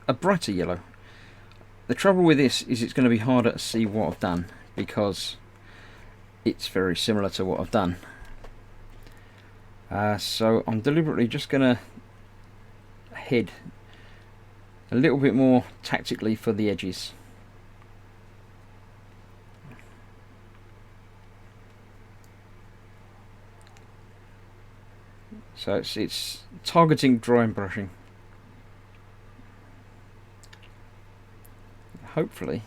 a brighter yellow. The trouble with this is it's going to be harder to see what I've done, because it's very similar to what I've done. So I'm deliberately just going to head a little bit more tactically for the edges. So it's targeting drawing brushing. Hopefully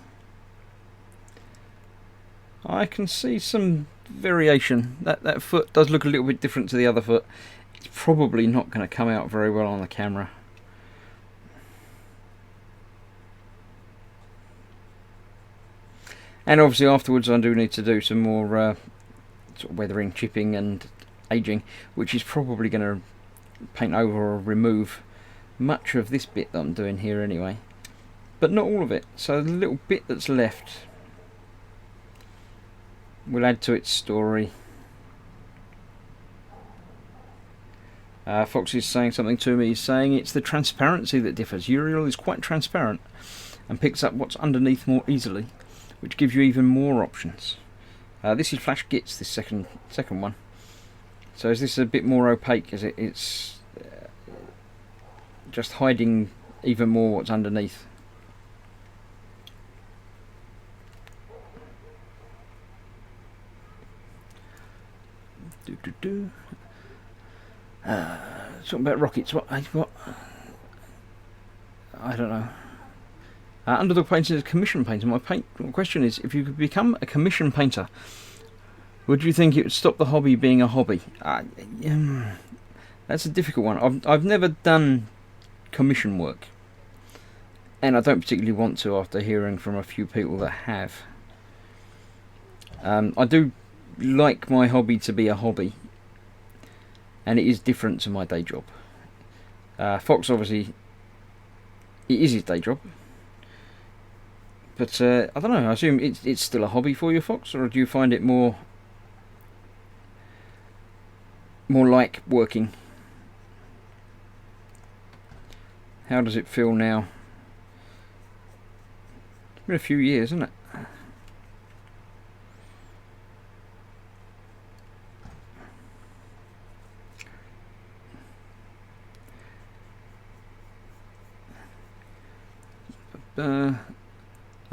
I can see some variation. That foot does look a little bit different to the other foot. It's probably not going to come out very well on the camera. And obviously afterwards I do need to do some more sort of weathering, chipping and aging, which is probably going to paint over or remove much of this bit that I'm doing here anyway, but not all of it. So the little bit that's left will add to its story. Fox is saying something to me. He's saying it's the transparency that differs. Uriel is quite transparent and picks up what's underneath more easily, which gives you even more options. This is Flash Gits, this second one. So is this a bit more opaque? Is it's just hiding even more what's underneath? Talking about rockets. What? I don't know. Underdog painting is a commission painter. My question is, if you could become a commission painter, would you think it would stop the hobby being a hobby? That's a difficult one. I've never done commission work, and I don't particularly want to after hearing from a few people that have. I do like my hobby to be a hobby, and it is different to my day job. Fox, obviously, it is his day job. But I don't know, I assume it's still a hobby for you, Fox, or do you find it more like working? How does it feel now? It's been a few years, isn't it?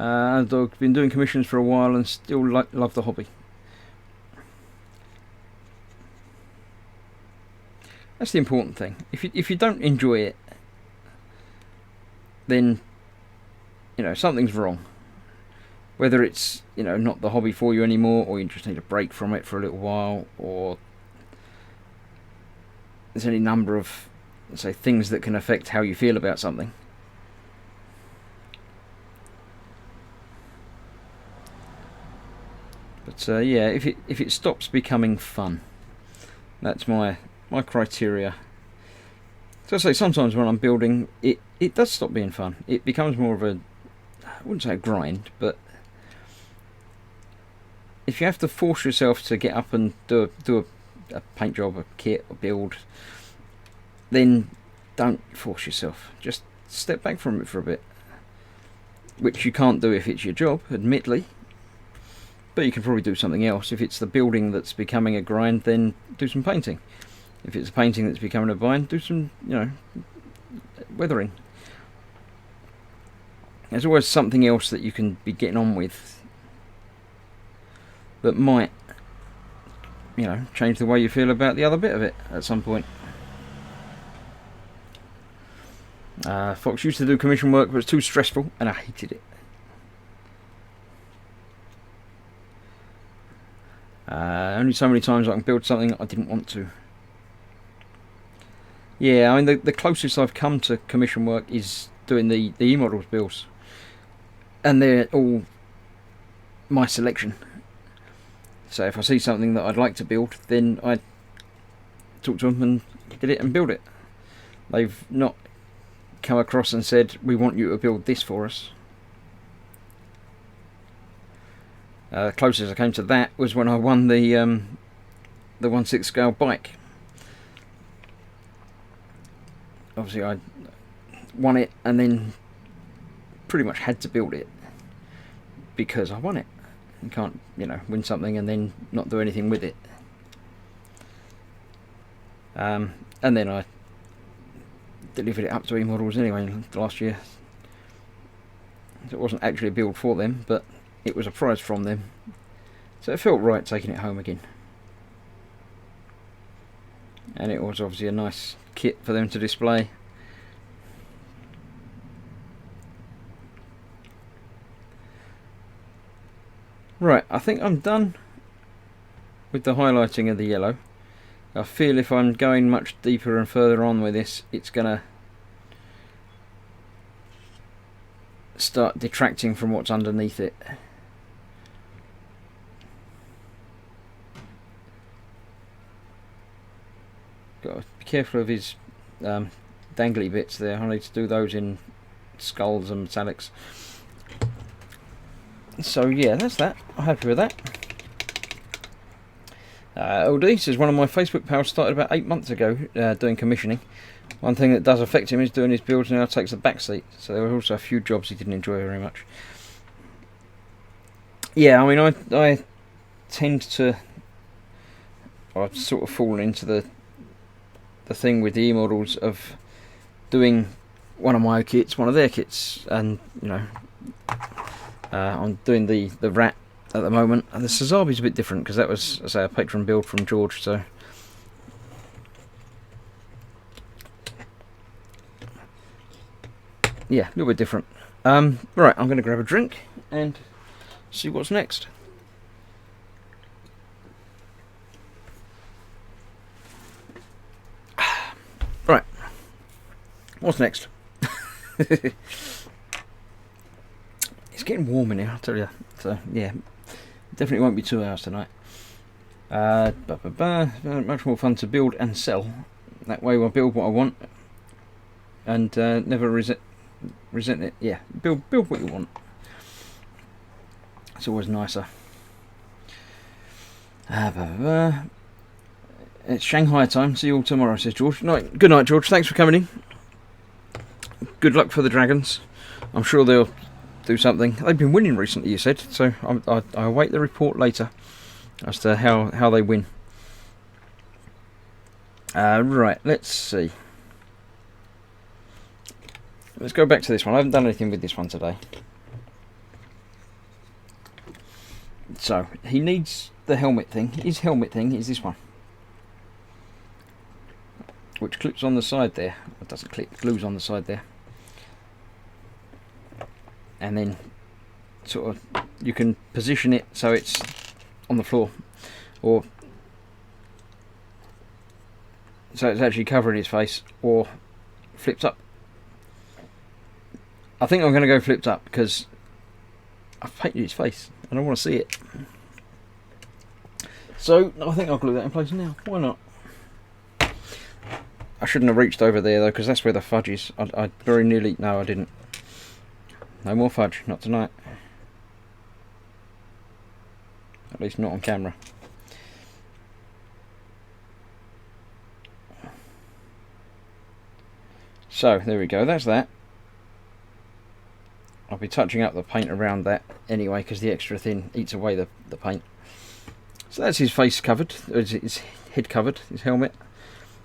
I've been doing commissions for a while and still love the hobby. That's the important thing. If you don't enjoy it, then something's wrong. Whether it's not the hobby for you anymore, or you just need a break from it for a little while, or there's any number of, let's say, things that can affect how you feel about something. But yeah, if it stops becoming fun, that's my criteria. So I say sometimes when I'm building, it does stop being fun. It becomes more of a, I wouldn't say a grind, but if you have to force yourself to get up and do a paint job, a kit, a build, then don't force yourself. Just step back from it for a bit, which you can't do if it's your job, admittedly. But you can probably do something else. If it's the building that's becoming a grind, then do some painting. If it's the painting that's becoming a grind, do some, weathering. There's always something else that you can be getting on with that might, change the way you feel about the other bit of it at some point. Fox used to do commission work, but it's too stressful, and I hated it. Only so many times I can build something I didn't want to. Yeah, I mean the closest I've come to commission work is doing the e-models builds, and they're all my selection. So if I see something that I'd like to build, then I talk to them and get it and build it. They've not come across and said, we want you to build this for us. Closest I came to that was when I won the 1/6 scale bike. Obviously I won it and then pretty much had to build it because I won it. You can't, win something and then not do anything with it. And then I delivered it up to E-Models anyway last year. So it wasn't actually a build for them, but it was a prize from them. So it felt right taking it home again. And it was obviously a nice kit for them to display. Right, I think I'm done with the highlighting of the yellow. I feel if I'm going much deeper and further on with this, it's gonna start detracting from what's underneath it. Got to be careful of his dangly bits there. I need to do those in skulls and metallics. So yeah, that's that. I'm happy with that. LD says one of my Facebook pals started about 8 months ago doing commissioning. One thing that does affect him is doing his builds now takes the back seat. So there were also a few jobs he didn't enjoy very much. Yeah, I mean I tend to, I've sort of fallen into the thing with the E-Models of doing one of my kits, one of their kits, and I'm doing the rat at the moment, and the Sazabi's a bit different because that was, as I say, a Patreon build from George. So yeah, a little bit different. Right, I'm going to grab a drink and see what's next. Right, what's next? It's getting warm in here, I'll tell you. So yeah, definitely won't be 2 hours tonight. Much more fun to build and sell. That way I'll build what I want and never resent it. Yeah, build what you want. It's always nicer. It's Shanghai time. See you all tomorrow, says George. Good night, George. Thanks for coming in. Good luck for the Dragons. I'm sure they'll do something. They've been winning recently, you said, so I await the report later as to how they win. Right, let's see. Let's go back to this one. I haven't done anything with this one today. So, he needs the helmet thing. His helmet thing is this one, which clips on the side there. It doesn't clip, glues on the side there. And then sort of you can position it so it's on the floor, or so it's actually covering his face, or flipped up. I think I'm going to go flipped up because I've painted his face and I want to see it. So I think I'll glue that in place now. Why not? I shouldn't have reached over there though, because that's where the fudge is. I very nearly... No, I didn't. No more fudge, not tonight. At least not on camera. So, there we go, that's that. I'll be touching up the paint around that anyway, because the extra thin eats away the paint. So that's his face covered, his head covered, his helmet.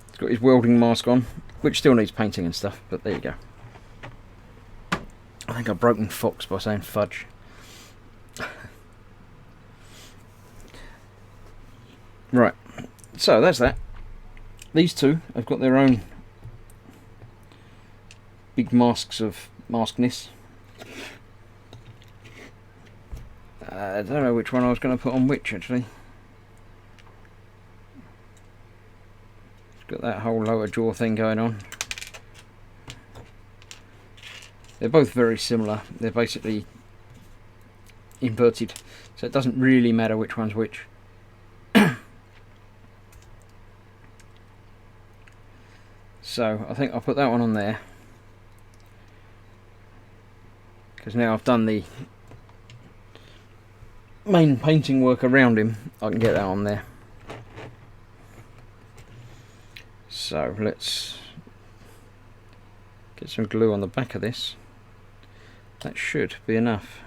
He's got his welding mask on, which still needs painting and stuff, but there you go. I think I've broken fox by saying fudge. Right, so that's that. These two have got their own big masks of maskness. I don't know which one I was going to put on which, actually. It's got that whole lower jaw thing going on. They're both very similar. They're basically inverted, so it doesn't really matter which one's which. So I think I'll put that one on there, because now I've done the main painting work around him, I can get that on there. So let's get some glue on the back of this. That should be enough.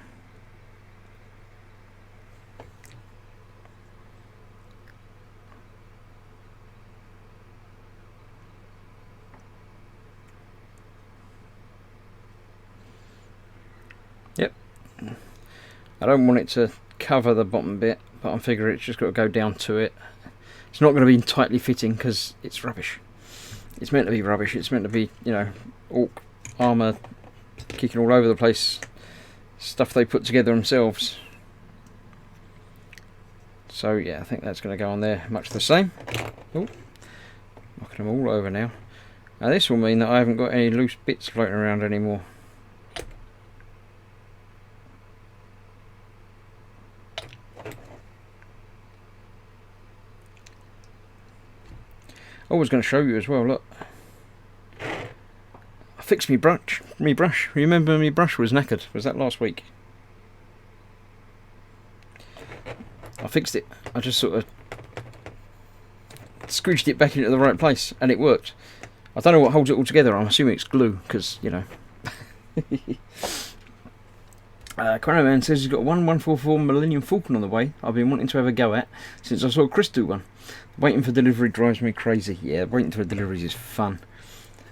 Yep. I don't want it to cover the bottom bit, but I'm figuring it's just got to go down to it. It's not going to be tightly fitting because it's rubbish. It's meant to be rubbish. It's meant to be, you know, orc armour kicking all over the place. Stuff they put together themselves. So yeah, I think that's going to go on there much the same. Oh, knocking them all over now. Now this will mean that I haven't got any loose bits floating around anymore. I was going to show you as well, look. I fixed me brush. Remember me brush was knackered. Was that last week? I fixed it. I just sort of squished it back into the right place and it worked. I don't know what holds it all together. I'm assuming it's glue because, you know. Chronoman says he's got 144 Millennium Falcon on the way. I've been wanting to have a go at since I saw Chris do one. Waiting for delivery drives me crazy. Yeah, waiting for deliveries is fun.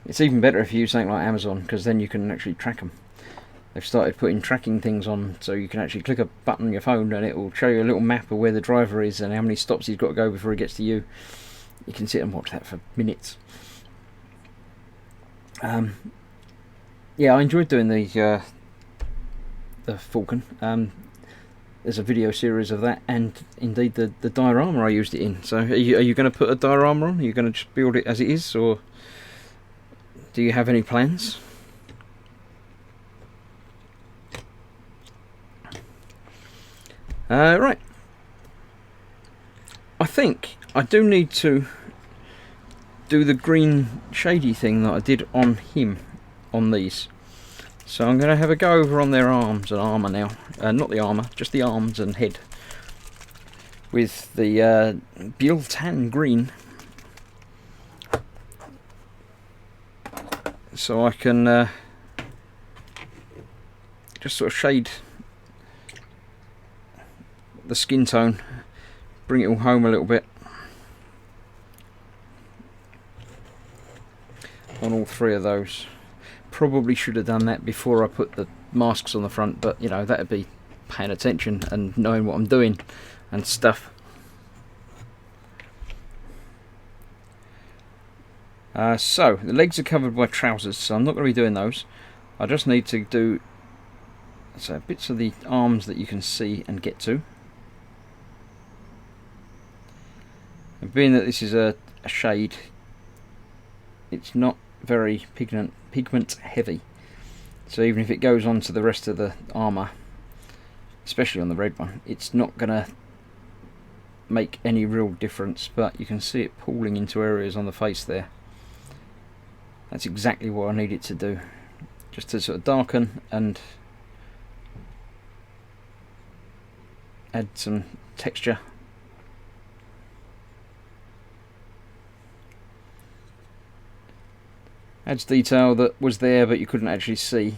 It's even better if you use something like Amazon, because then you can actually track them. They've started putting tracking things on, so you can actually click a button on your phone and it will show you a little map of where the driver is and how many stops he's got to go before he gets to you. You can sit and watch that for minutes. Yeah, I enjoyed doing the Falcon. There's a video series of that, and indeed the diorama I used it in. So are you going to put a diorama on? Are you going to just build it as it is, or do you have any plans? Right. I think I do need to do the green shady thing that I did on him on these. So I'm going to have a go over on their arms and armour now. Not the armour, just the arms and head. With the Biltan green. So I can just sort of shade the skin tone. Bring it all home a little bit. On all three of those. Probably should have done that before I put the masks on the front, but you know, that'd be paying attention and knowing what I'm doing and stuff. So the legs are covered by trousers, so I'm not going to be doing those. I just need to do bits of the arms that you can see and get to. And being that this is a shade, it's not very pigment heavy, so even if it goes on to the rest of the armour, especially on the red one, it's not gonna make any real difference, but you can see it pooling into areas on the face there. That's exactly what I need it to do, just to sort of darken and add some texture. Adds detail that was there but you couldn't actually see,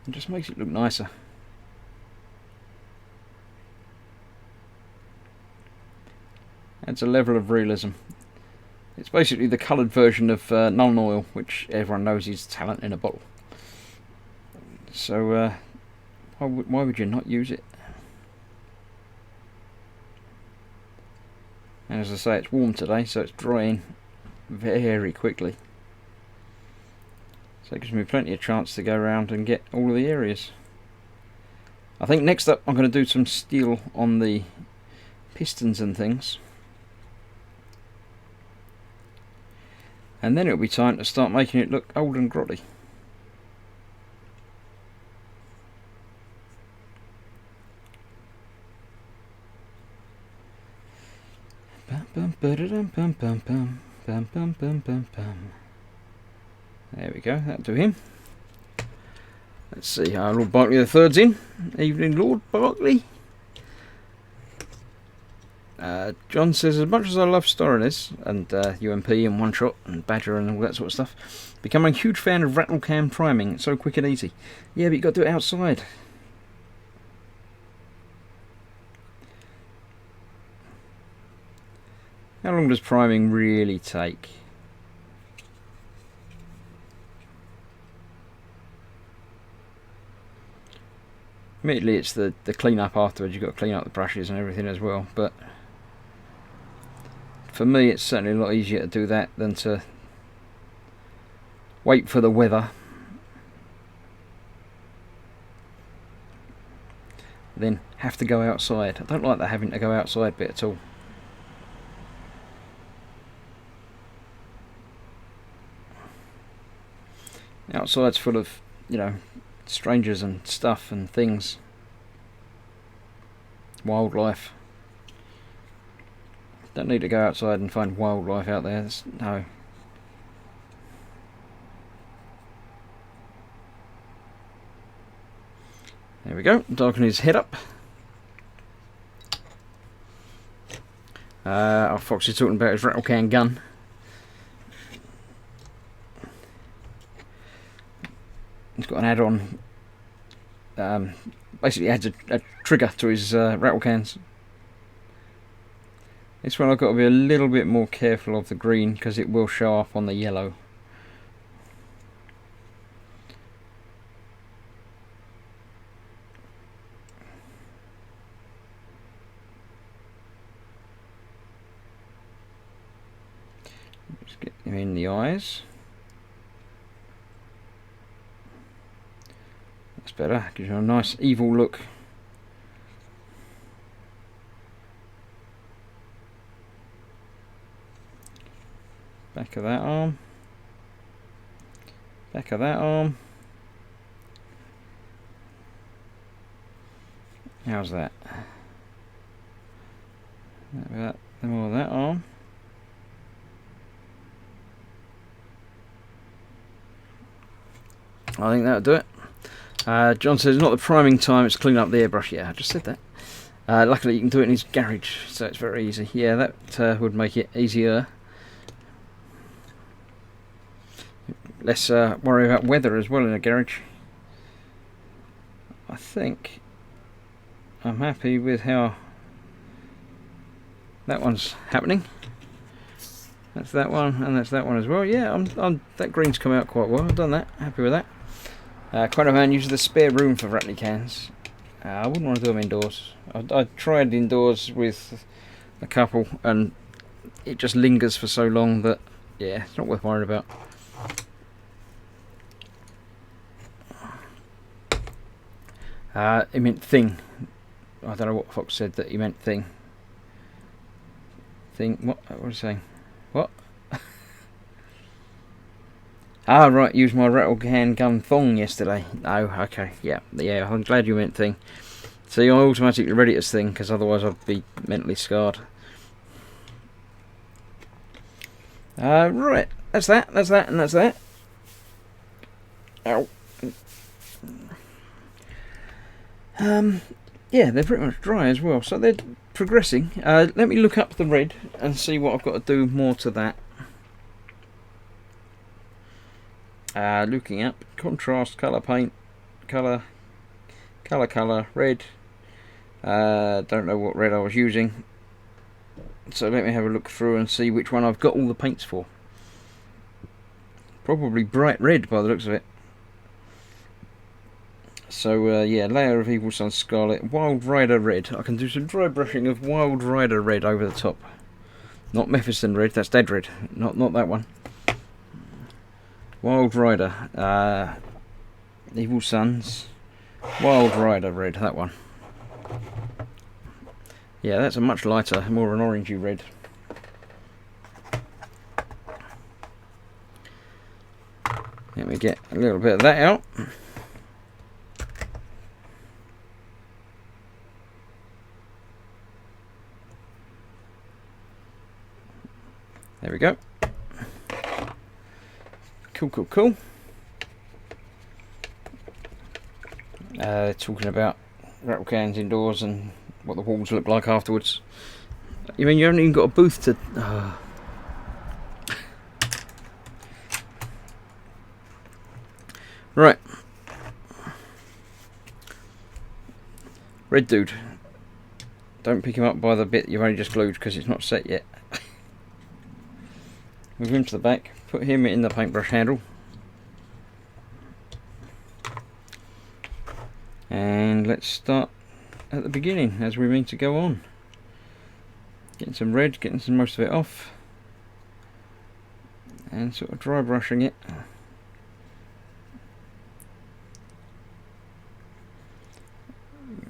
and just makes it look nicer. Adds a level of realism. It's basically the coloured version of Nuln Oil, which everyone knows is talent in a bottle. So why would you not use it? And as I say, it's warm today, so it's drying very quickly. So it gives me plenty of chance to go around and get all of the areas. I think next up I'm going to do some steel on the pistons and things. And then it'll be time to start making it look old and grotty. There we go, that'll do him. Let's see how Lord Berkeley III's in. Evening, Lord Berkeley. John says, as much as I love Storiness and UMP and One Shot and Badger and all that sort of stuff, becoming a huge fan of rattle can priming. It's so quick and easy. Yeah, but you got to do it outside. How long does priming really take? Immediately it's the clean up afterwards. You've got to clean up the brushes and everything as well, but for me it's certainly a lot easier to do that than to wait for the weather, then have to go outside. I don't like the having to go outside bit at all. Outside's full of, you know, strangers and stuff and things, wildlife. Don't need to go outside and find wildlife out there. No. There we go, darken his head up. Our Fox is talking about his rattle can gun. He's got an add-on, basically adds a trigger to his rattle cans. This one I've got to be a little bit more careful of the green because it will show up on the yellow. Just get him in the eyes. That's better, gives you a nice evil look. Back of that arm. Back of that arm. How's that? About the more of that arm. I think that'll do it. John says, not the priming time, it's cleaning up the airbrush. Yeah, I just said that. Luckily you can do it in his garage, so it's very easy. Yeah, that would make it easier. Less worry about weather as well in a garage. I think I'm happy with how that one's happening. That's that one, and that's that one as well. Yeah, that green's come out quite well. I've done that. Happy with that. Quite a man uses the spare room for rattling cans. I wouldn't want to do them indoors. I tried indoors with a couple, and it just lingers for so long that, yeah, it's not worth worrying about. He meant thing. I don't know what Fox said that he meant thing. Thing, what was he saying? What? Ah, right, used my rattle can gun thong yesterday. Oh, okay, yeah, I'm glad you meant thing. See, I automatically read it as thing, because otherwise I'd be mentally scarred. Right, that's that, and that's that. Ow. Yeah, they're pretty much dry as well, so they're progressing. Let me look up the red and see what I've got to do more to that. Looking up contrast, colour paint, colour, red. Don't know what red I was using, so let me have a look through and see which one I've got all the paints for. Probably bright red by the looks of it. So yeah, layer of Evil Sun Scarlet, Wild Rider Red. I can do some dry brushing of Wild Rider Red over the top. Not Mephiston Red, that's Dead Red. Not that one. Wild Rider. Evil Suns. Wild Rider Red, that one. Yeah, that's a much lighter, more of an orangey red. Let me get a little bit of that out. There we go. Cool. Talking about rattle cans indoors and what the walls look like afterwards. You mean you haven't even got a booth to... Right. Red dude. Don't pick him up by the bit you've only just glued because it's not set yet. Move him to the back, put him in the paintbrush handle, and let's start at the beginning as we mean to go on. Getting some red, getting some most of it off, and sort of dry brushing it.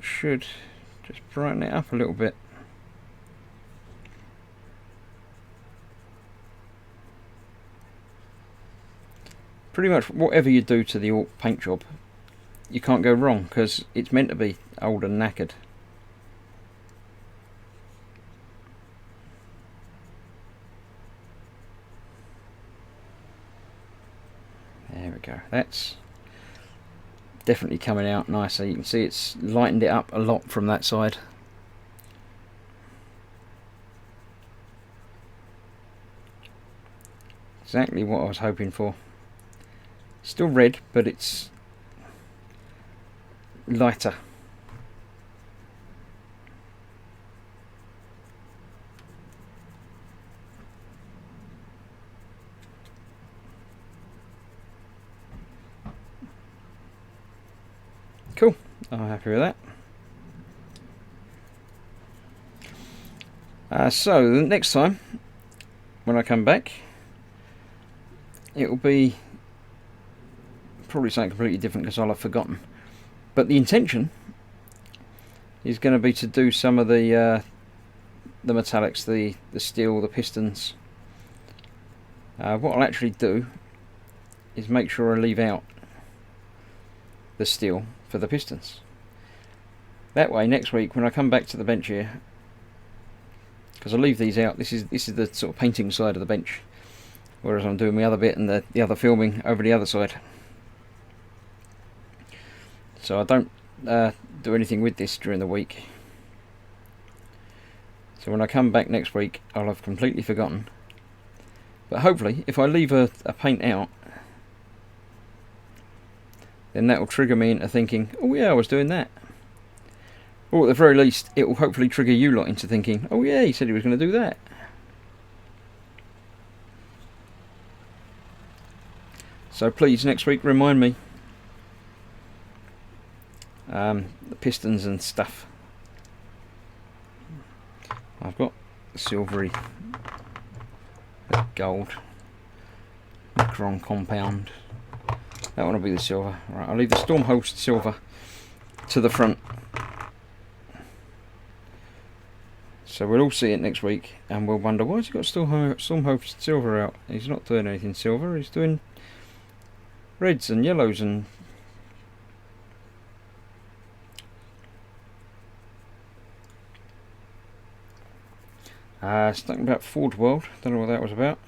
Should just brighten it up a little bit. Pretty much whatever you do to the paint job, you can't go wrong because it's meant to be old and knackered. There we go. That's definitely coming out nicer. You can see it's lightened it up a lot from that side. Exactly what I was hoping for. Still red, but it's lighter. Cool, I'm happy with that. So the next time when I come back, it will be probably something completely different because I'll have forgotten. But the intention is going to be to do some of the metallics, the steel, the pistons. What I'll actually do is make sure I leave out the steel for the pistons. That way, next week when I come back to the bench here, because I leave these out. This is the sort of painting side of the bench, whereas I'm doing my other bit and the other filming over the other side. So I don't do anything with this during the week. So when I come back next week, I'll have completely forgotten. But hopefully, if I leave a paint out, then that will trigger me into thinking, oh yeah, I was doing that. Or at the very least, it will hopefully trigger you lot into thinking, oh yeah, he said he was going to do that. So please, next week, remind me. The pistons and stuff. I've got silvery, gold, Micron compound. That one will be the silver. Right, I'll leave the Stormhost silver to the front. So we'll all see it next week, and we'll wonder why has he got Stormhost silver out. He's not doing anything silver. He's doing reds and yellows and Something about Ford World. Don't know what that was about.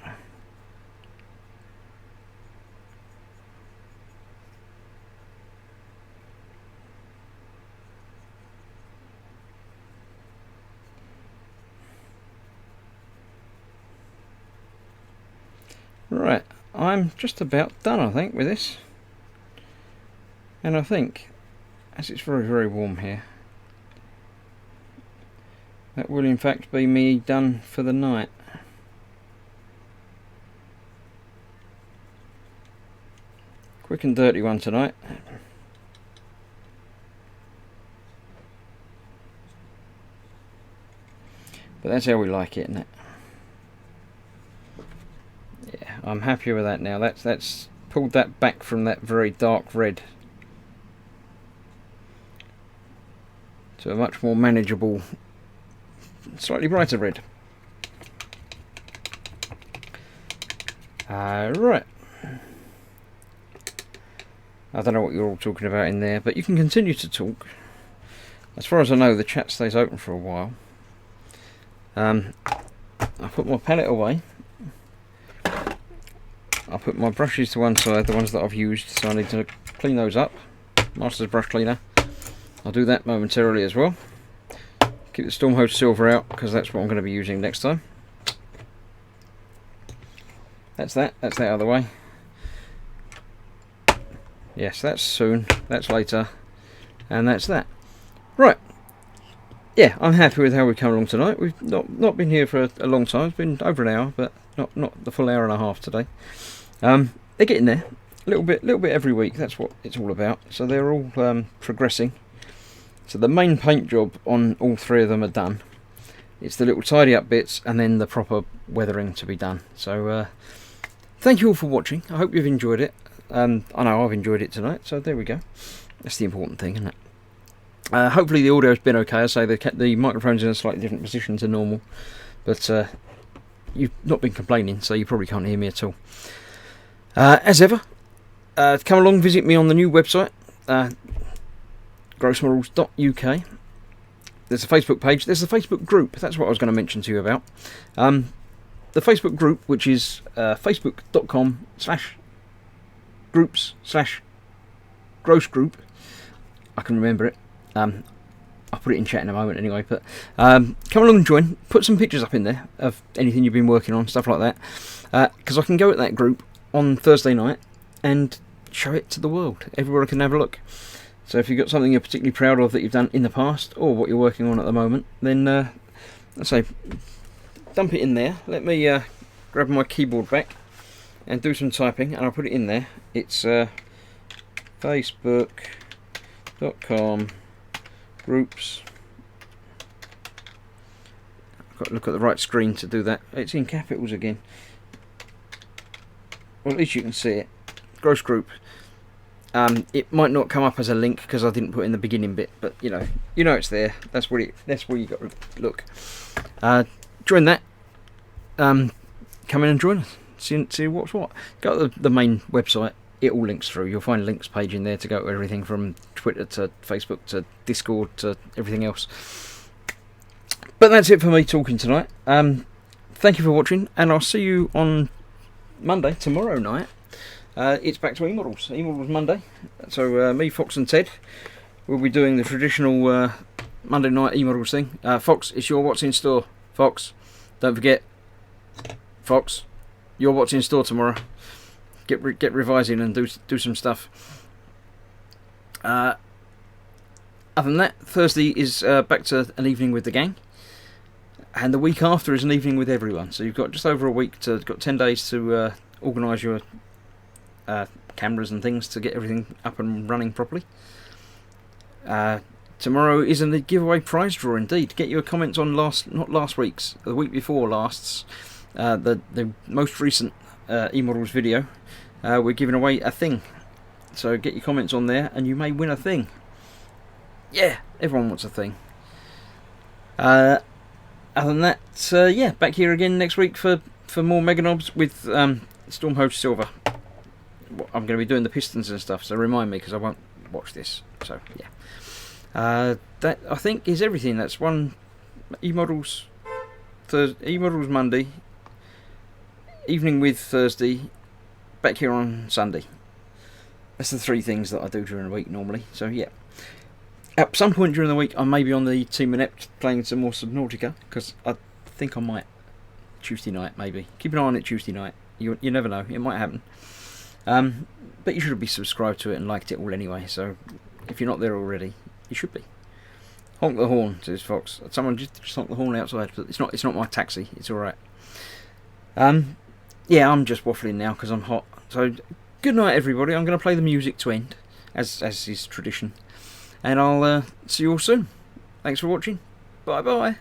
Right, I'm just about done, I think, with this. And I think, as it's very, very warm here, that will in fact be me done for the night. Quick and dirty one tonight. But that's how we like it, isn't it? Yeah, I'm happy with that now. That's pulled that back from that very dark red to a much more manageable, slightly brighter red. Right. I don't know what you're all talking about in there, but you can continue to talk. As far as I know, the chat stays open for a while. I put my palette away. I'll put my brushes to one side, the ones that I've used, so I need to clean those up. Master's brush cleaner. I'll do that momentarily as well. Keep the Stormhost Silver out, because that's what I'm going to be using next time. That's that out of the way. Yes, that's soon, that's later, and that's that. Right. Yeah, I'm happy with how we've come along tonight. We've not been here for a long time. It's been over an hour, but not the full hour and a half today. They're getting there, a little bit every week. That's what it's all about. So they're all progressing. So the main paint job on all three of them are done. It's the little tidy up bits and then the proper weathering to be done. So thank you all for watching. I hope you've enjoyed it. I know I've enjoyed it tonight. So there we go. That's the important thing, isn't it? Hopefully the audio's been okay. I say the microphone's in a slightly different position to normal, but you've not been complaining, so you probably can't hear me at all. As ever, come along, visit me on the new website, grossmodels.uk. There's a Facebook page. There's a Facebook group. That's what I was going to mention to you about. The Facebook group, which is facebook.com/groups/gross group. I can remember it. I'll put it in chat in a moment anyway, but come along and join. Put some pictures up in there of anything you've been working on, stuff like that, because I can go at that group on Thursday night and show it to the world. Everyone can have a look. So if you've got something you're particularly proud of that you've done in the past, or what you're working on at the moment, then let's say dump it in there. Let me grab my keyboard back and do some typing, and I'll put it in there. It's facebook.com groups. I've got to look at the right screen to do that. It's in capitals again. Well, at least you can see it. Gross group. It might not come up as a link because I didn't put in the beginning bit, but you know it's there. That's where you got to look. Join that. Come in and join us. See what's what. Go to the main website. It all links through. You'll find a links page in there to go to everything from Twitter to Facebook to Discord to everything else. But that's it for me talking tonight. Thank you for watching, and I'll see you on Monday, tomorrow night. It's back to eModels Monday. So me, Fox and Ted will be doing the traditional Monday night eModels thing. Fox, it's your what's in store. Fox, don't forget. Fox, your what's in store tomorrow. Get revising and do some stuff. Other than that, Thursday is back to an evening with the gang, and the week after is an evening with everyone. So you've got just over a week got 10 days to organise your cameras and things to get everything up and running properly. Tomorrow is a giveaway prize draw indeed. Get your comments on not last week's, the week before last's, the most recent eModels video. We're giving away a thing, so get your comments on there and you may win a thing. Yeah, everyone wants a thing. Other than that, yeah, back here again next week for more Mega Knobs with Stormhost Silver. I'm going to be doing the pistons and stuff, so remind me because I won't watch this. So yeah, that I think is everything. That's one eModels E-models Monday, evening with Thursday, back here on Sunday. That's the 3 things that I do during the week normally. So yeah, at some point during the week I may be on the Team Inept playing some more Subnautica, because I think I might Tuesday night maybe. Keep an eye on it Tuesday night. You never know, it might happen. But you should be subscribed to it and liked it all anyway, so if you're not there already, you should be. Honk the horn, says Fox. Someone just honk the horn outside, but it's not my taxi, it's alright. Yeah, I'm just waffling now because I'm hot. So good night everybody. I'm going to play the music to end, as is tradition. And I'll see you all soon. Thanks for watching. Bye bye.